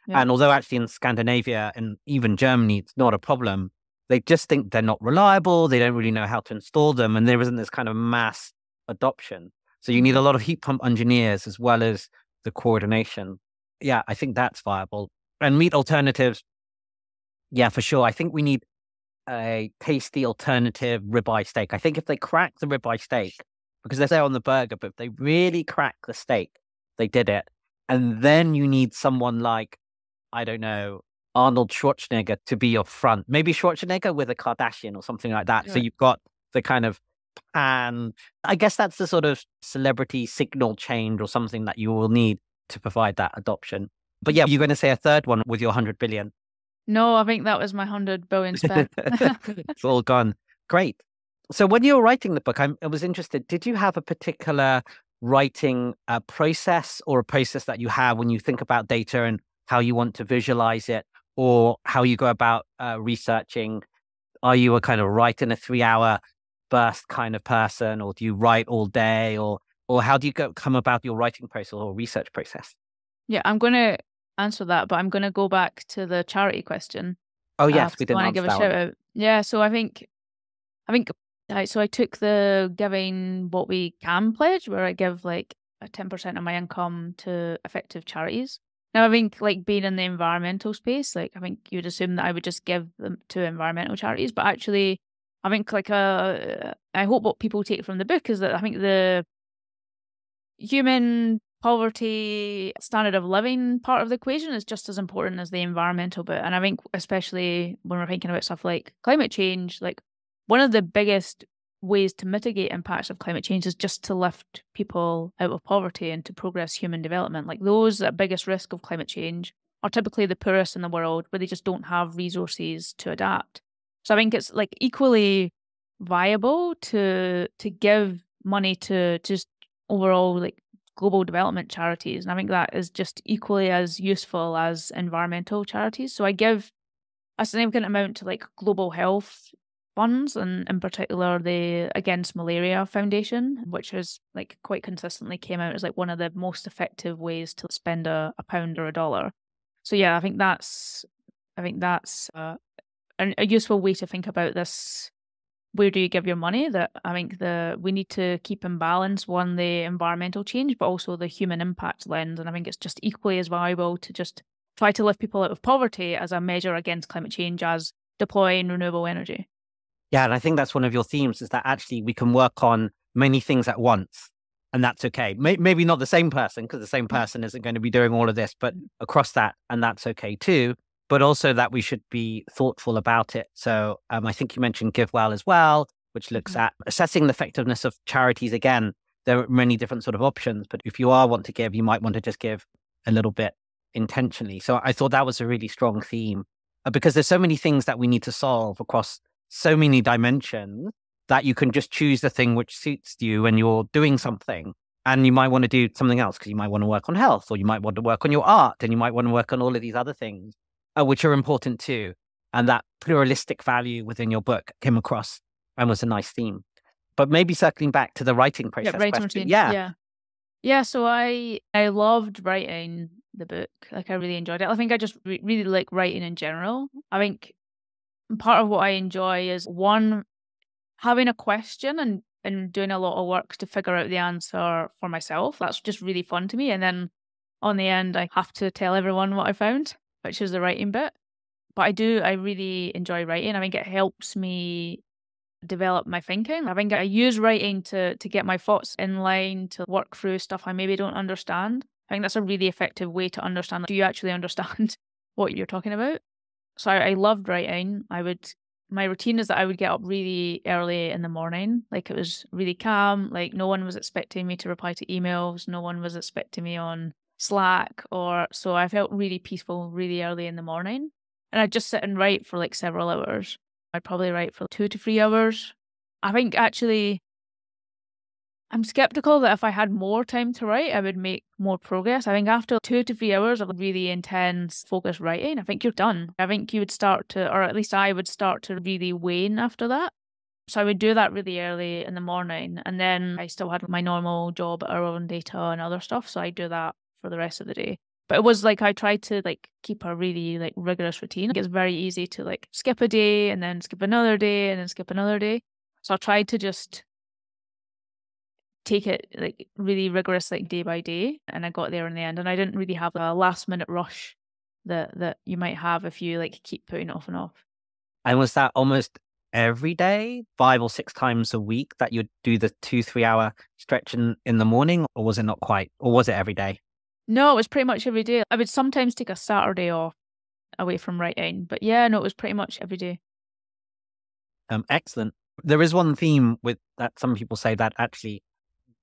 Yeah. And although actually in Scandinavia and even Germany, it's not a problem, they just think they're not reliable. They don't really know how to install them. And there isn't this kind of mass adoption. So you need a lot of heat pump engineers as well as the coordination. Yeah, I think that's viable. And meat alternatives, yeah, for sure. I think we need a tasty alternative ribeye steak. I think if they crack the ribeye steak, because they're there on the burger, but if they really crack the steak, they did it. And then you need someone like, I don't know, Arnold Schwarzenegger to be your front. Maybe Schwarzenegger with a Kardashian or something like that. Yeah. So you've got the kind of pan. I guess that's the sort of celebrity signal change or something that you will need to provide that adoption. But yeah, you're going to say a third one with your 100 billion. No, I think that was my 100 billion spent. It's all gone. Great. So when you were writing the book, I was interested, did you have a particular writing process or a process that you have when you think about data and how you want to visualize it, or how you go about researching? Are you a kind of write in a 3-hour burst kind of person, or do you write all day, or how do you come about your writing process or research process? Yeah, I'm going to answer that, but I'm going to go back to the charity question. Oh yes, we didn't answer give a shout out. Yeah, so I think so I took the giving what we can pledge, where I give like a 10% of my income to effective charities. Now, I think like being in the environmental space, like I think you'd assume that I would just give them to environmental charities, but actually I think like I hope what people take from the book is that I think the human poverty standard of living part of the equation is just as important as the environmental bit. And I think especially when we're thinking about stuff like climate change, like one of the biggest ways to mitigate impacts of climate change is just to lift people out of poverty and to progress human development. Like those at biggest risk of climate change are typically the poorest in the world, where they just don't have resources to adapt. So I think it's like equally viable to give money to just overall like global development charities. And I think that is just equally as useful as environmental charities. So I give a significant amount to like global health funds, and in particular the Against Malaria Foundation, which is like quite consistently came out as like one of the most effective ways to spend a pound or a dollar. So yeah, I think that's a useful way to think about this. Where do you give your money? That I think we need to keep in balance, one, the environmental change, but also the human impact lens. And I think it's just equally as valuable to just try to lift people out of poverty as a measure against climate change as deploying renewable energy. Yeah, and I think that's one of your themes, is that actually we can work on many things at once, and that's okay. Maybe not the same person, because the same person isn't going to be doing all of this, but across that, and that's okay too. But also that we should be thoughtful about it. So I think you mentioned GiveWell as well, which looks at assessing the effectiveness of charities. Again, there are many different sort of options, but if you want to give, you might want to just give a little bit intentionally. So I thought that was a really strong theme, because there's so many things that we need to solve across so many dimensions, that you can just choose the thing which suits you when you're doing something. And you might want to do something else because you might want to work on health, or you might want to work on your art, and you might want to work on all of these other things, which are important too. And that pluralistic value within your book came across and was a nice theme. But maybe circling back to the writing process writing question. routine. Yeah, so I loved writing the book. Like I really enjoyed it. I think I just really like writing in general. I think part of what I enjoy is, one, having a question and doing a lot of work to figure out the answer for myself. That's just really fun to me. And then on the end, I have to tell everyone what I found, which is the writing bit. But I really enjoy writing. I think it helps me develop my thinking. I think I use writing to get my thoughts in line, to work through stuff I maybe don't understand. I think that's a really effective way to understand, like, do you actually understand what you're talking about? So I loved writing. My routine is that I would get up really early in the morning. Like it was really calm. Like no one was expecting me to reply to emails. No one was expecting me on Slack, so I felt really peaceful really early in the morning. And I'd just sit and write for like several hours. I'd probably write for 2 to 3 hours. I think actually I'm skeptical that if I had more time to write, I would make more progress. I think after 2 to 3 hours of really intense focused writing, I think you're done. I think you would start to, or at least I would start to really wane after that. So I would do that really early in the morning. And then I still had my normal job at Our Own Data and other stuff. So I do that for the rest of the day. But it was like I tried to like keep a really like rigorous routine. It's very easy to like skip a day and then skip another day and then skip another day. So I tried to just take it like really rigorous, like day by day, and I got there in the end. And I didn't really have a last minute rush that you might have if you like keep putting it off and off. And was that almost every day, 5 or 6 times a week, that you'd do the 2-3 hour stretch in the morning, or was it not quite, or was it every day? No, it was pretty much every day. I would sometimes take a Saturday off away from writing, but yeah, no, it was pretty much every day. Excellent. There is one theme with that some people say, that actually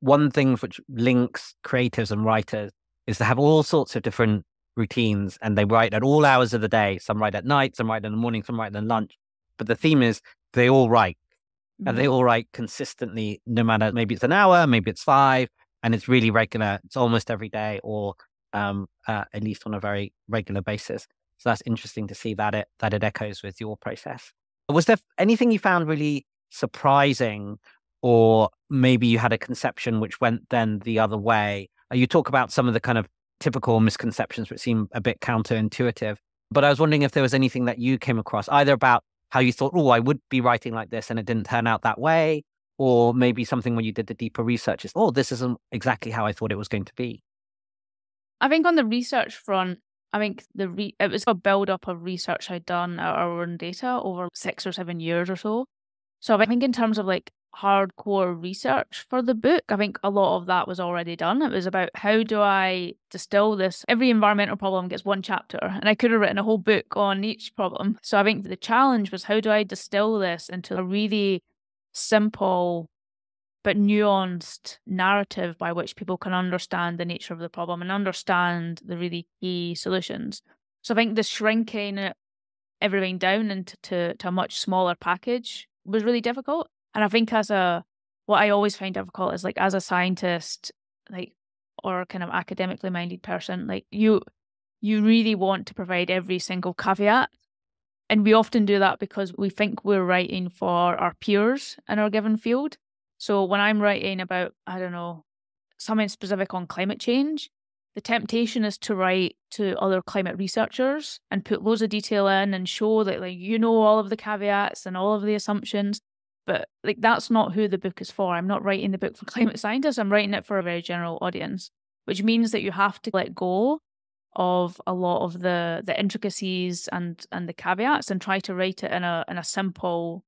one thing which links creatives and writers is to have all sorts of different routines, and they write at all hours of the day. Some write at night, some write in the morning, some write in lunch. But the theme is they all write, and they all write consistently, no matter, maybe it's an hour, maybe it's 5, and it's really regular. It's almost every day, or at least on a very regular basis. So that's interesting to see that it echoes with your process. Was there anything you found really surprising, or maybe you had a conception which went then the other way? You talk about some of the kind of typical misconceptions which seem a bit counterintuitive, but I was wondering if there was anything that you came across, either about how you thought, oh, I would be writing like this and it didn't turn out that way, or maybe something when you did the deeper research is, oh, this isn't exactly how I thought it was going to be. I think on the research front, I think it was a build up of research I'd done at Our Own Data over 6 or 7 years or so. So I think in terms of like hardcore research for the book, I think a lot of that was already done. It was about, how do I distill this? Every environmental problem gets one chapter, and I could have written a whole book on each problem. So I think the challenge was, how do I distill this into a really simple but nuanced narrative by which people can understand the nature of the problem and understand the really key solutions. So I think the shrinking everything down into a much smaller package was really difficult. And I think what I always find difficult is, like, as a scientist, like, or kind of academically minded person, like, you really want to provide every single caveat And we often do that because we think we're writing for our peers in our given field. So when I'm writing about, I don't know, something specific on climate change, the temptation is to write to other climate researchers and put loads of detail in and show that, like, you know, all of the caveats and all of the assumptions. But like, that's not who the book is for. I'm not writing the book for climate scientists. I'm writing it for a very general audience, which means that you have to let go of a lot of the intricacies and the caveats and try to write it in a simple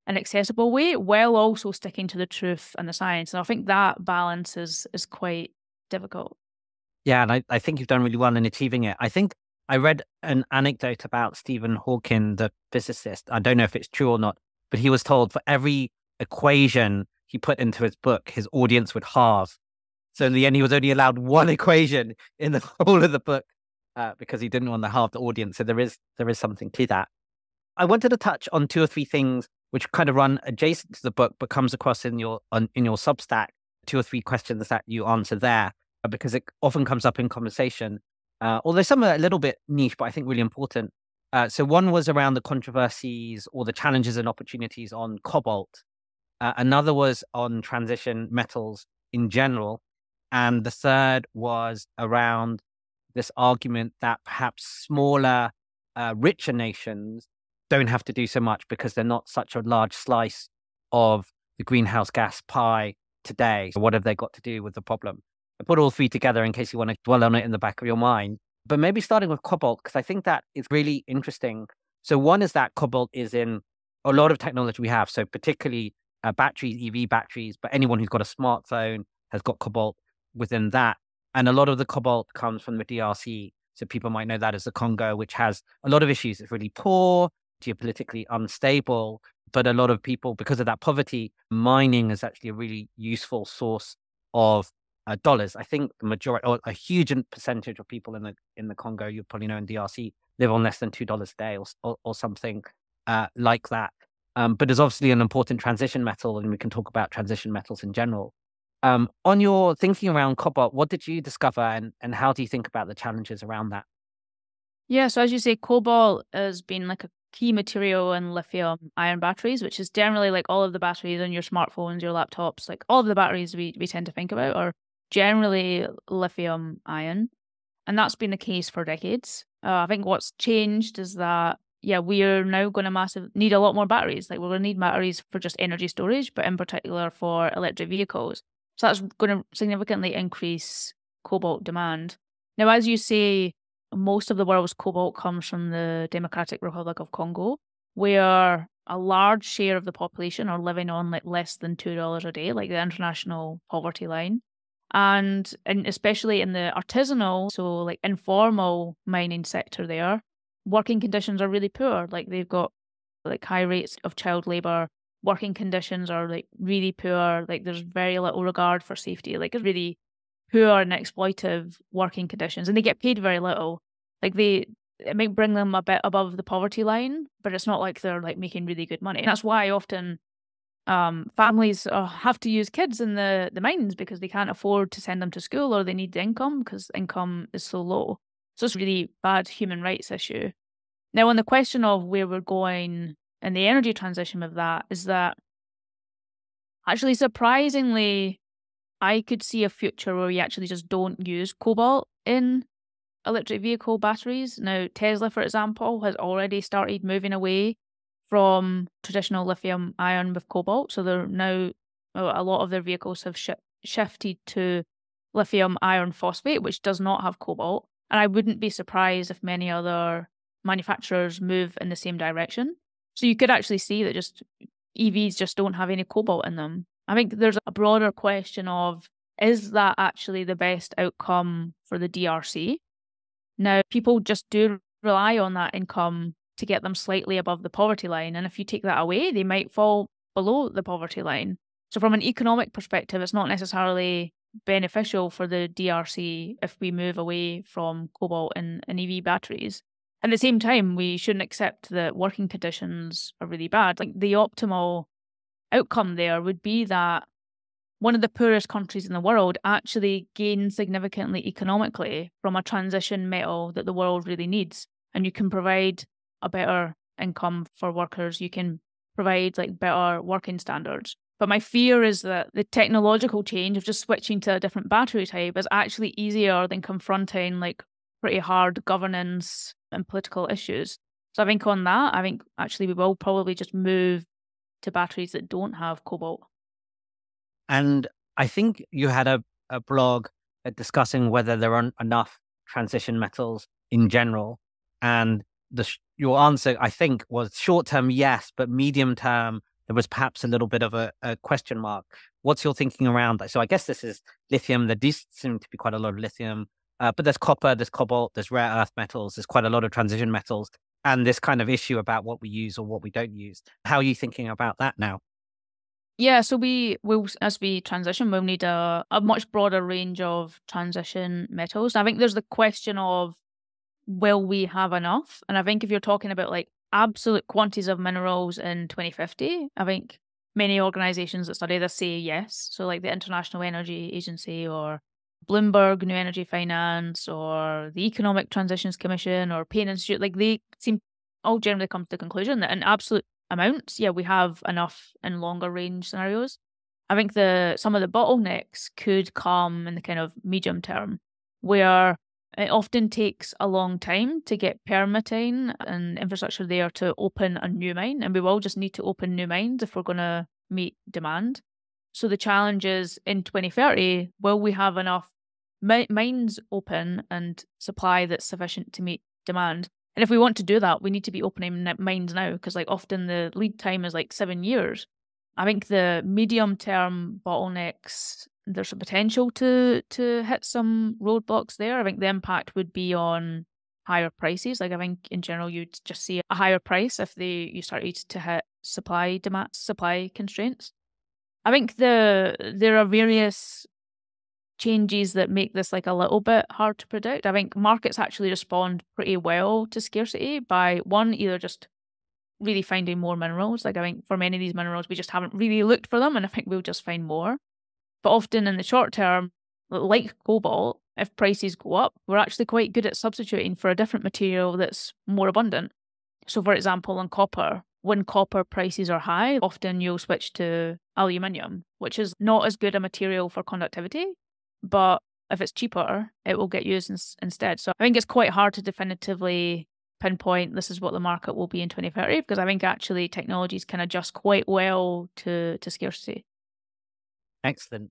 and accessible way, while also sticking to the truth and the science. And I think that balance is quite difficult. Yeah, and I think you've done really well in achieving it. I think I read an anecdote about Stephen Hawking, the physicist. I don't know if it's true or not, but he was told for every equation he put into his book, his audience would halve. So in the end, he was only allowed one equation in the whole of the book because he didn't want to halve the audience. So there is something to that. I wanted to touch on 2 or 3 things which kind of run adjacent to the book, but comes across in your Substack. 2 or 3 questions that you answer there, because it often comes up in conversation. Although some are a little bit niche, but I think really important. So one was around the controversies or the challenges and opportunities on cobalt. Another was on transition metals in general. And the third was around this argument that perhaps smaller, richer nations don't have to do so much because they're not such a large slice of the greenhouse gas pie today. So what have they got to do with the problem? I put all 3 together in case you want to dwell on it in the back of your mind. But maybe starting with cobalt, because I think that is really interesting. So one is that cobalt is in a lot of technology we have. So particularly batteries, EV batteries, but anyone who's got a smartphone has got cobalt within that. And a lot of the cobalt comes from the DRC. So people might know that as the Congo, which has a lot of issues. It's really poor, geopolitically unstable, but a lot of people, because of that poverty, mining is actually a really useful source of dollars. I think the majority, or a huge percentage of people in the Congo, you probably know in DRC, live on less than $2 a day or something like that. But it's obviously an important transition metal, and we can talk about transition metals in general. On your thinking around cobalt, what did you discover, and how do you think about the challenges around that? Yeah, so as you say, cobalt has been like a key material in lithium ion batteries, which is generally like all of the batteries on your smartphones, your laptops, like all of the batteries we tend to think about are generally lithium ion. And that's been the case for decades. I think what's changed is that, yeah, we are now going to need a lot more batteries. Like, we're going to need batteries for just energy storage, but in particular for electric vehicles. So that's going to significantly increase cobalt demand. Now, as you say, most of the world's cobalt comes from the Democratic Republic of Congo, where a large share of the population are living on like less than $2 a day, like the international poverty line. And especially in the artisanal, so like informal mining sector there, working conditions are really poor. Like, they've got like high rates of child labor. Working conditions are like really poor. Like, there's very little regard for safety. Like, it's really poor and exploitive working conditions, and they get paid very little. Like, it might bring them a bit above the poverty line, but it's not like they're like making really good money. And that's why often families have to use kids in the mines because they can't afford to send them to school, or they need the income because income is so low. So it's a really bad human rights issue. Now, on the question of where we're going in the energy transition with that, is that actually, surprisingly, I could see a future where we actually just don't use cobalt in electric vehicle batteries. Now, Tesla, for example, has already started moving away from traditional lithium ion with cobalt. So they're now, a lot of their vehicles have shifted to lithium iron phosphate, which does not have cobalt. And I wouldn't be surprised if many other manufacturers move in the same direction. So you could actually see that just EVs just don't have any cobalt in them. I think there's a broader question of, is that actually the best outcome for the DRC? Now, people just do rely on that income to get them slightly above the poverty line. And if you take that away, they might fall below the poverty line. So from an economic perspective, it's not necessarily beneficial for the DRC if we move away from cobalt in EV batteries. At the same time, we shouldn't accept that working conditions are really bad. Like, the optimal outcome there would be that one of the poorest countries in the world actually gains significantly economically from a transition metal that the world really needs. And you can provide a better income for workers, you can provide like better working standards. But my fear is that the technological change of just switching to a different battery type is actually easier than confronting like pretty hard governance and political issues. So I think on that, I think actually we will probably just move to batteries that don't have cobalt. And I think you had a blog discussing whether there aren't enough transition metals in general. And your answer, I think, was short term, yes, but medium term, there was perhaps a little bit of a question mark. What's your thinking around that? So I guess this is lithium. There does seem to be quite a lot of lithium, but there's copper, there's cobalt, there's rare earth metals, there's quite a lot of transition metals, and this kind of issue about what we use or what we don't use. How are you thinking about that now? Yeah, so we will, as we transition, we'll need a much broader range of transition metals. I think there's the question of, will we have enough? And I think if you're talking about like absolute quantities of minerals in 2050, I think many organizations that study this say yes. So like the International Energy Agency or Bloomberg New Energy Finance or the Economic Transitions Commission or Payne Institute, like they seem all generally come to the conclusion that in absolute amounts, yeah, we have enough in longer range scenarios. I think some of the bottlenecks could come in the kind of medium term, where it often takes a long time to get permitting and infrastructure there to open a new mine, and we will just need to open new mines if we're going to meet demand. So the challenge is in 2030, will we have enough mines open and supply that's sufficient to meet demand? And if we want to do that, we need to be opening mines now, because like often the lead time is like 7 years. I think the medium term bottlenecks, there's a potential to hit some roadblocks there. I think the impact would be on higher prices. Like I think in general you'd just see a higher price if you started to hit supply constraints. I think there are various changes that make this like a little bit hard to predict. I think markets actually respond pretty well to scarcity by one, either just really finding more minerals. Like I think for many of these minerals, we just haven't really looked for them, and I think we'll just find more. But often in the short term, like cobalt, if prices go up, we're actually quite good at substituting for a different material that's more abundant. So for example, on copper, when copper prices are high, often you'll switch to aluminium, which is not as good a material for conductivity, but if it's cheaper, it will get used instead. So I think it's quite hard to definitively pinpoint this is what the market will be in 2030, because I think actually technologies can adjust quite well to scarcity. Excellent.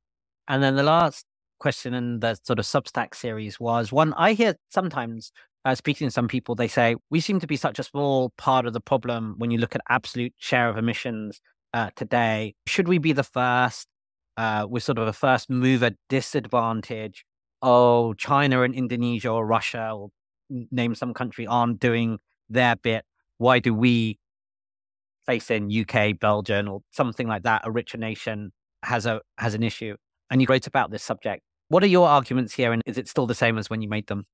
And then the last question in the sort of Substack series was one I hear sometimes speaking to some people, they say, we seem to be such a small part of the problem when you look at absolute share of emissions today. Should we be the first with sort of a first mover disadvantage? Oh, China and Indonesia or Russia, or name some country, aren't doing their bit. Why do we, place in UK, Belgium, or something like that, a richer nation has an issue? And you wrote about this subject. What are your arguments here, and is it still the same as when you made them?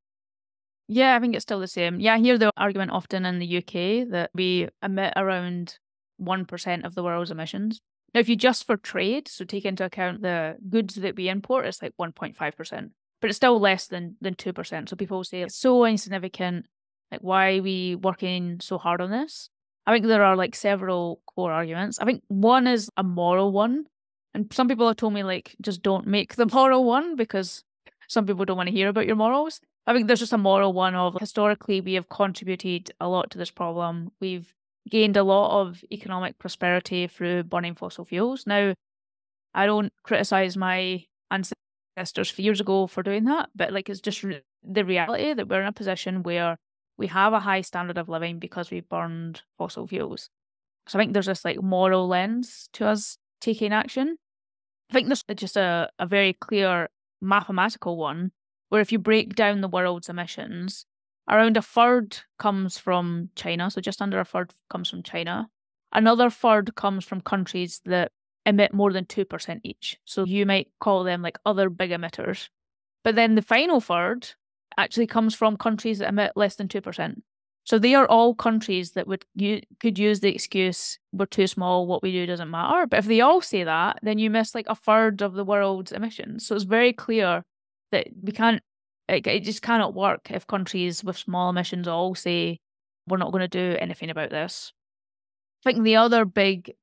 Yeah, I think it's still the same. Yeah, I hear the argument often in the UK that we emit around 1% of the world's emissions. Now, if you just for trade, so take into account the goods that we import, it's like 1.5%, but it's still less than 2%. So people say it's so insignificant. Like, why are we working so hard on this? I think there are like several core arguments. I think one is a moral one. And some people have told me, like, just don't make the moral one, because some people don't want to hear about your morals. I think there's just a moral one of historically we have contributed a lot to this problem. We've gained a lot of economic prosperity through burning fossil fuels. Now, I don't criticize my ancestors years ago for doing that, but like it's just the reality that we're in a position where we have a high standard of living because we've burned fossil fuels. So I think there's this like moral lens to us taking action. I think there's just a very clear mathematical one, where if you break down the world's emissions, around a third comes from China, so just under a third comes from China. Another third comes from countries that emit more than 2% each. So you might call them like other big emitters. But then the final third actually comes from countries that emit less than 2%. So they are all countries that could use the excuse, we're too small, what we do doesn't matter. But if they all say that, then you miss like a third of the world's emissions. So it's very clear that it just cannot work if countries with small emissions all say we're not going to do anything about this. I think the other big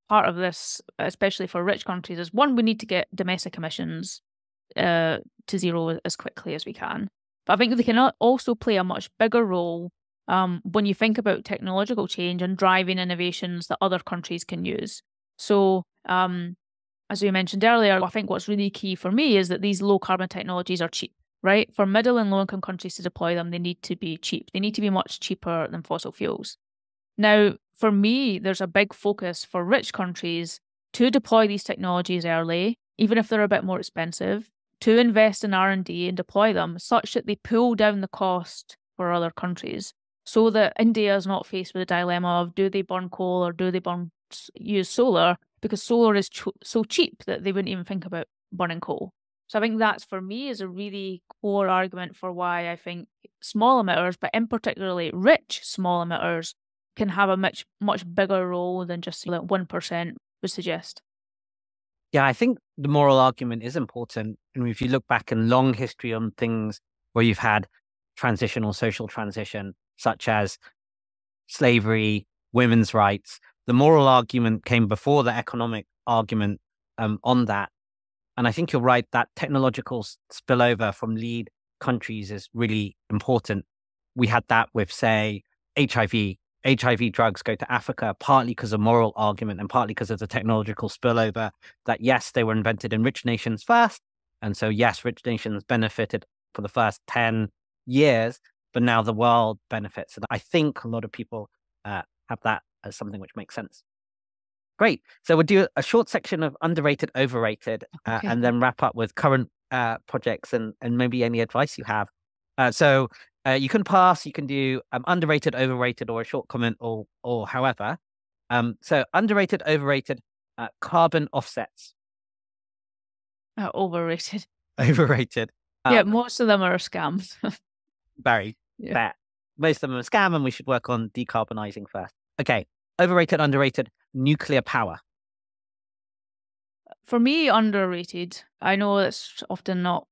part of this, especially for rich countries, is one, we need to get domestic emissions to zero as quickly as we can. But I think they can also play a much bigger role when you think about technological change and driving innovations that other countries can use. So, as we mentioned earlier, I think what's really key for me is that these low carbon technologies are cheap, right? For middle and low income countries to deploy them, they need to be cheap. They need to be much cheaper than fossil fuels. Now, for me, there's a big focus for rich countries to deploy these technologies early, even if they're a bit more expensive, to invest in R&D and deploy them such that they pull down the cost for other countries, so that India is not faced with a dilemma of do they burn coal or do they use solar, because solar is so cheap that they wouldn't even think about burning coal. So I think that's, for me, is a really core argument for why I think small emitters, but in particularly rich small emitters, can have a much bigger role than just like 1% would suggest. Yeah, I think the moral argument is important. And if you look back in long history on things where you've had transition or social transition, such as slavery, women's rights, the moral argument came before the economic argument on that. And I think you're right that technological spillover from lead countries is really important. We had that with, say, HIV. HIV drugs go to Africa partly because of moral argument and partly because of the technological spillover that, yes, they were invented in rich nations first. And so, yes, rich nations benefited for the first 10 years, but now the world benefits. And I think a lot of people have that as something which makes sense. Great. So we'll do a short section of underrated, overrated, and then wrap up with current projects and maybe any advice you have. So you can pass, you can do underrated, overrated, or a short comment, or however. So underrated, overrated, carbon offsets. Overrated. Overrated. Yeah, most of them are scams. Barry, fair. Most of them are a scam, and we should work on decarbonizing first. Okay. Overrated, underrated, nuclear power. For me, underrated. I know it's often not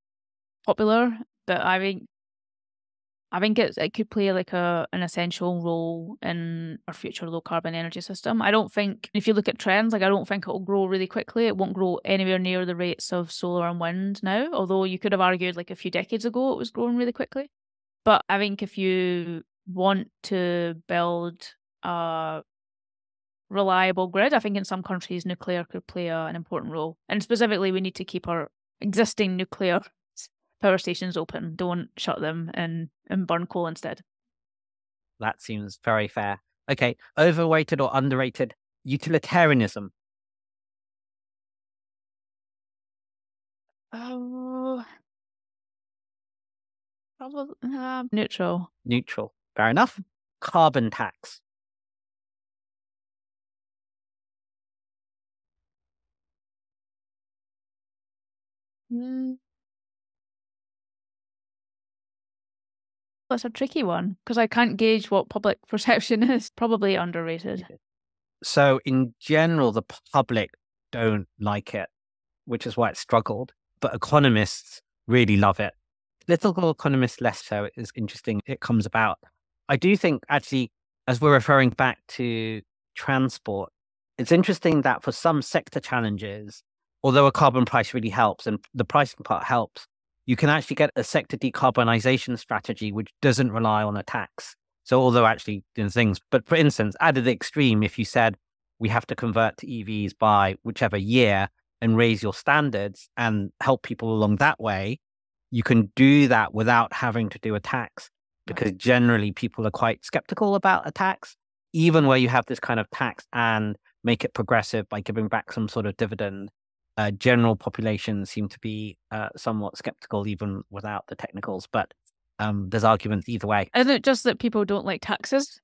popular, but I think it could play like an essential role in our future low carbon energy system. I don't think, if you look at trends, I don't think it will grow really quickly. It won't grow anywhere near the rates of solar and wind now, although you could have argued a few decades ago it was growing really quickly. But I think if you want to build a reliable grid, I think in some countries nuclear could play an important role. And specifically, we need to keep our existing nuclear power stations open. Don't shut them and burn coal instead. That seems very fair. Okay, overrated or underrated utilitarianism? Oh, probably neutral. Neutral. Fair enough. Carbon tax. That's a tricky one because I can't gauge what public perception is. Probably underrated. So in general, the public don't like it, which is why it struggled. But economists really love it. Political economists less so. It is interesting. It comes about. I do think actually, as we're referring back to transport, it's interesting that for some sector challenges, although a carbon price really helps and the pricing part helps, you can actually get a sector decarbonization strategy which doesn't rely on a tax. So although actually in things, but for instance, at the extreme, if you said we have to convert to EVs by whichever year and raise your standards and help people along that way, you can do that without having to do a tax, because generally people are quite skeptical about a tax, even where you have this kind of tax and make it progressive by giving back some sort of dividend. General population seem to be somewhat skeptical even without the technicals, but there's arguments either way. Isn't it just that people don't like taxes?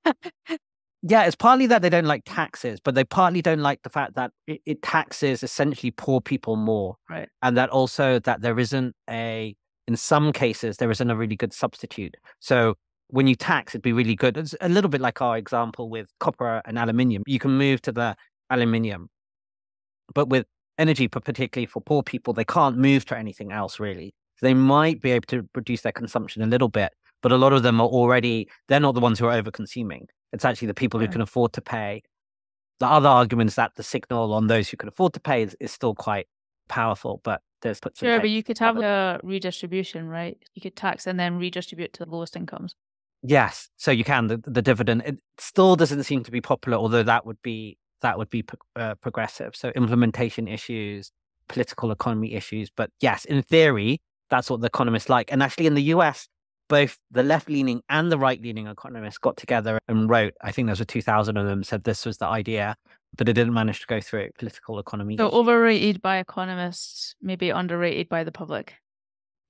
Yeah, it's partly that they don't like taxes, but they partly don't like the fact that it taxes essentially poor people more. Right. And that also that there isn't in some cases, there isn't a really good substitute. So when you tax, it'd be really good. It's a little bit like our example with copper and aluminium. You can move to the aluminium, but with energy, particularly for poor people, they can't move to anything else really. So they might be able to reduce their consumption a little bit, but a lot of them are already, they're not the ones who are over consuming. It's actually the people who can afford to pay. The other argument is that the signal on those who can afford to pay is still quite powerful, but there's puts and Sure, takes. but you could have a redistribution, right? You could tax and then redistribute to the lowest incomes. Yes, so you can the dividend. It still doesn't seem to be popular, although that would be progressive. So implementation issues, political economy issues, but yes, in theory, that's what the economists like. And actually, in the US, both the left-leaning and the right-leaning economists got together and wrote. I think there was 2,000 of them said this was the idea, but it didn't manage to go through political economy. So overrated by economists, maybe underrated by the public.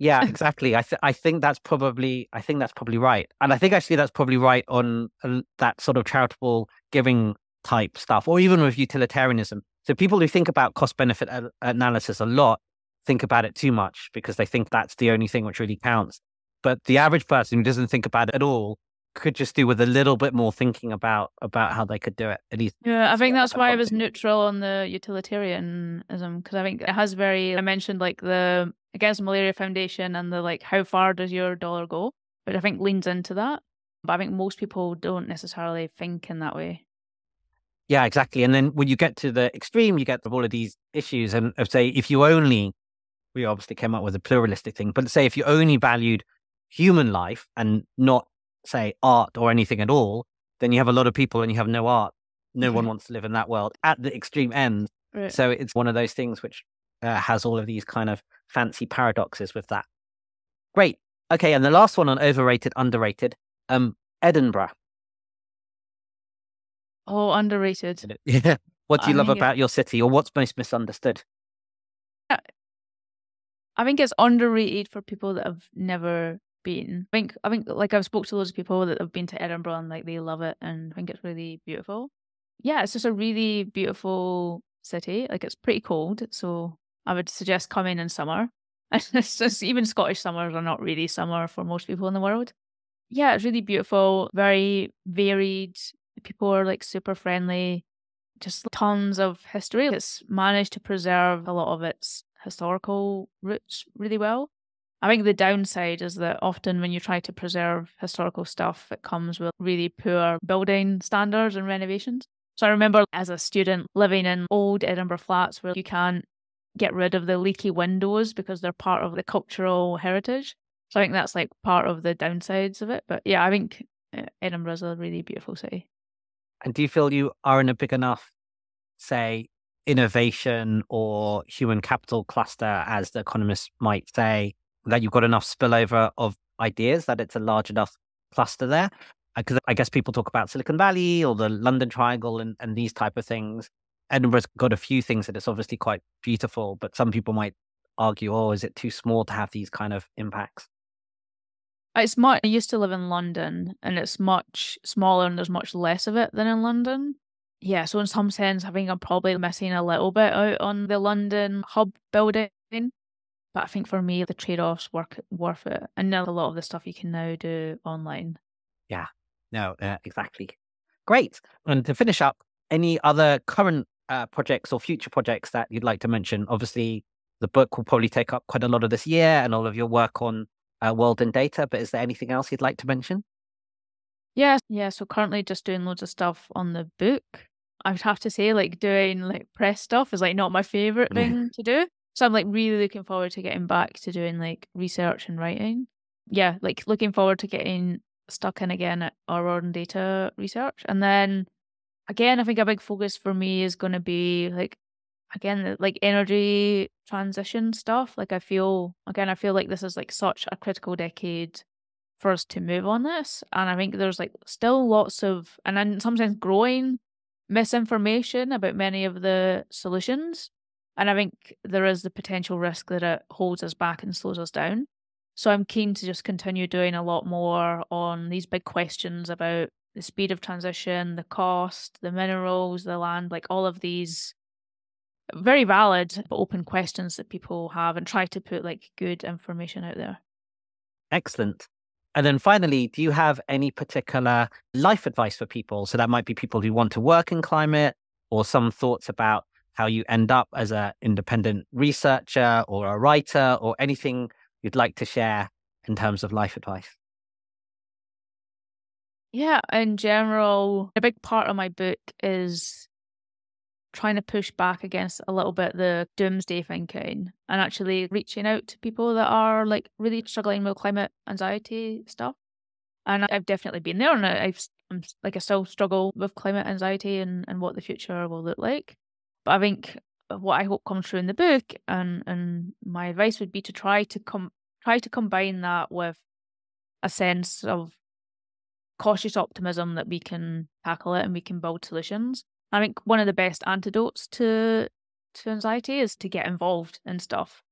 Yeah, exactly. I think that's probably right, and I think actually that's probably right on that sort of charitable giving type stuff, or even with utilitarianism. So people who think about cost benefit analysis a lot think about it too much because they think that's the only thing which really counts. But the average person who doesn't think about it at all could just do with a little bit more thinking about how they could do it. At least, yeah, I think that's why I was neutral on the utilitarianism, because I think it has I mentioned like the Against Malaria Foundation and the like, how far does your dollar go? But I think leans into that. But I think most people don't necessarily think in that way. Yeah, exactly. And then when you get to the extreme, you get all of these issues. And say, if you only, we obviously came up with a pluralistic thing, but say if you only valued human life and not, say, art or anything at all, then you have a lot of people and you have no art. No one wants to live in that world at the extreme end. Right. So it's one of those things which has all of these kind of fancy paradoxes with that. Great. Okay, and the last one on overrated, underrated, Edinburgh. Oh, underrated. Yeah. What do you love about your city, or what's most misunderstood? I think it's underrated for people that have never been. I think like I've spoke to loads of people that have been to Edinburgh and like they love it and I think it's really beautiful. Yeah, it's just a really beautiful city. Like it's pretty cold, so I would suggest coming in summer. It's just, even Scottish summers are not really summer for most people in the world. Yeah, it's really beautiful, very varied. People are like super friendly, just tons of history. It's managed to preserve a lot of its historical roots really well. I think the downside is that often when you try to preserve historical stuff, it comes with really poor building standards and renovations. So I remember as a student living in old Edinburgh flats where you can't get rid of the leaky windows because they're part of the cultural heritage. So I think that's like part of the downsides of it. But yeah, I think Edinburgh is a really beautiful city. And do you feel you are in a big enough, say, innovation or human capital cluster, as the economists might say, that you've got enough spillover of ideas that it's a large enough cluster there? Because I guess people talk about Silicon Valley or the London Triangle and these type of things. Edinburgh's got a few things that it's obviously quite beautiful, but some people might argue, oh, is it too small to have these kind of impacts? It's much. I used to live in London, and it's much smaller, and there's much less of it than in London. Yeah, so in some sense, I think I'm probably missing a little bit out on the London hub building. But I think for me, the trade-offs worth it. And now a lot of the stuff you can now do online. Yeah, no, exactly. Great. And to finish up, any other current projects or future projects that you'd like to mention? Obviously, the book will probably take up quite a lot of this year and all of your work on world and data, but is there anything else you'd like to mention? Yeah. So currently just doing loads of stuff on the book. I would have to say, like, doing like press stuff is like not my favorite thing to do. So I'm like really looking forward to getting back to doing like research and writing. Yeah, like looking forward to getting stuck in again at our world and data research. And then again, I think a big focus for me is going to be like, again, like energy transition stuff. Like I feel like this is like such a critical decade for us to move on this. And I think there's like still lots of, and then sometimes growing misinformation about many of the solutions. And I think there is the potential risk that it holds us back and slows us down. So I'm keen to just continue doing a lot more on these big questions about the speed of transition, the cost, the minerals, the land, like all of these very valid but open questions that people have, and try to put like good information out there. Excellent. And then finally, do you have any particular life advice for people? So that might be people who want to work in climate, or some thoughts about how you end up as an independent researcher or a writer, or anything you'd like to share in terms of life advice. Yeah, in general, a big part of my book is trying to push back against a little bit the doomsday thinking and actually reaching out to people that are like really struggling with climate anxiety stuff. And I've definitely been there, and I still struggle with climate anxiety and what the future will look like. But I think what I hope comes through in the book, and my advice would be to try to combine that with a sense of cautious optimism that we can tackle it and we can build solutions. I think one of the best antidotes to anxiety is to get involved in stuff.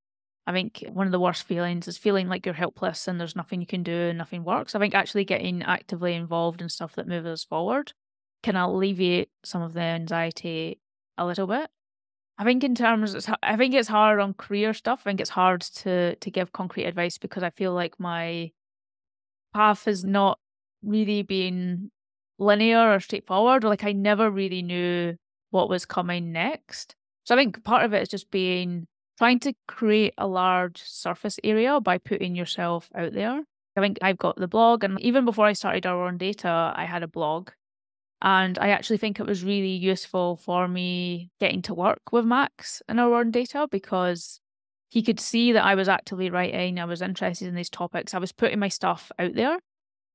I think one of the worst feelings is feeling like you're helpless and there's nothing you can do and nothing works. I think actually getting actively involved in stuff that moves us forward can alleviate some of the anxiety a little bit. I think I think it's hard on career stuff. I think it's hard to give concrete advice because I feel like my path has not really been linear or straightforward. Or like I never really knew what was coming next. So I think part of it is just trying to create a large surface area by putting yourself out there. I think I've got the blog, and even before I started Our Own Data, I had a blog. And I actually think it was really useful for me getting to work with Max in Our Own Data because he could see that I was actively writing, I was interested in these topics, I was putting my stuff out there.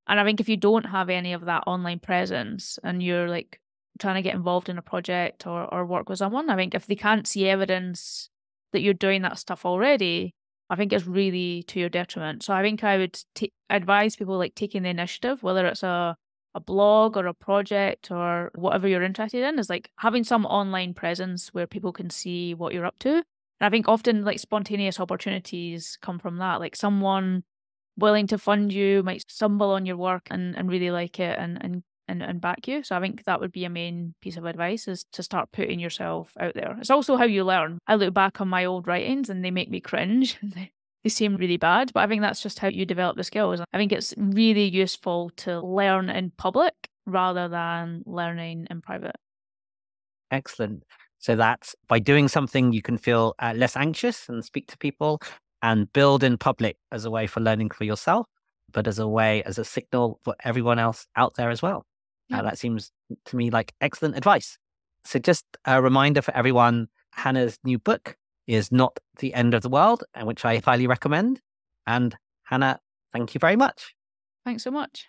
And I think if you don't have any of that online presence and you're like trying to get involved in a project or work with someone, I think if they can't see evidence that you're doing that stuff already, I think it's really to your detriment. So I think I would advise people like taking the initiative, whether it's a blog or a project or whatever you're interested in, is like having some online presence where people can see what you're up to. And I think often like spontaneous opportunities come from that, like someone willing to fund you might stumble on your work and really like it and back you. So I think that would be a main piece of advice, is to start putting yourself out there. It's also how you learn. I look back on my old writings and they make me cringe. They seem really bad, but I think that's just how you develop the skills. I think it's really useful to learn in public rather than learning in private. Excellent. So that's by doing something you can feel less anxious and speak to people, and build in public as a way for learning for yourself, but as a signal for everyone else out there as well. Yeah. That seems to me like excellent advice. So just a reminder for everyone, Hannah's new book is Not the End of the World, and which I highly recommend. And Hannah, thank you very much. Thanks so much.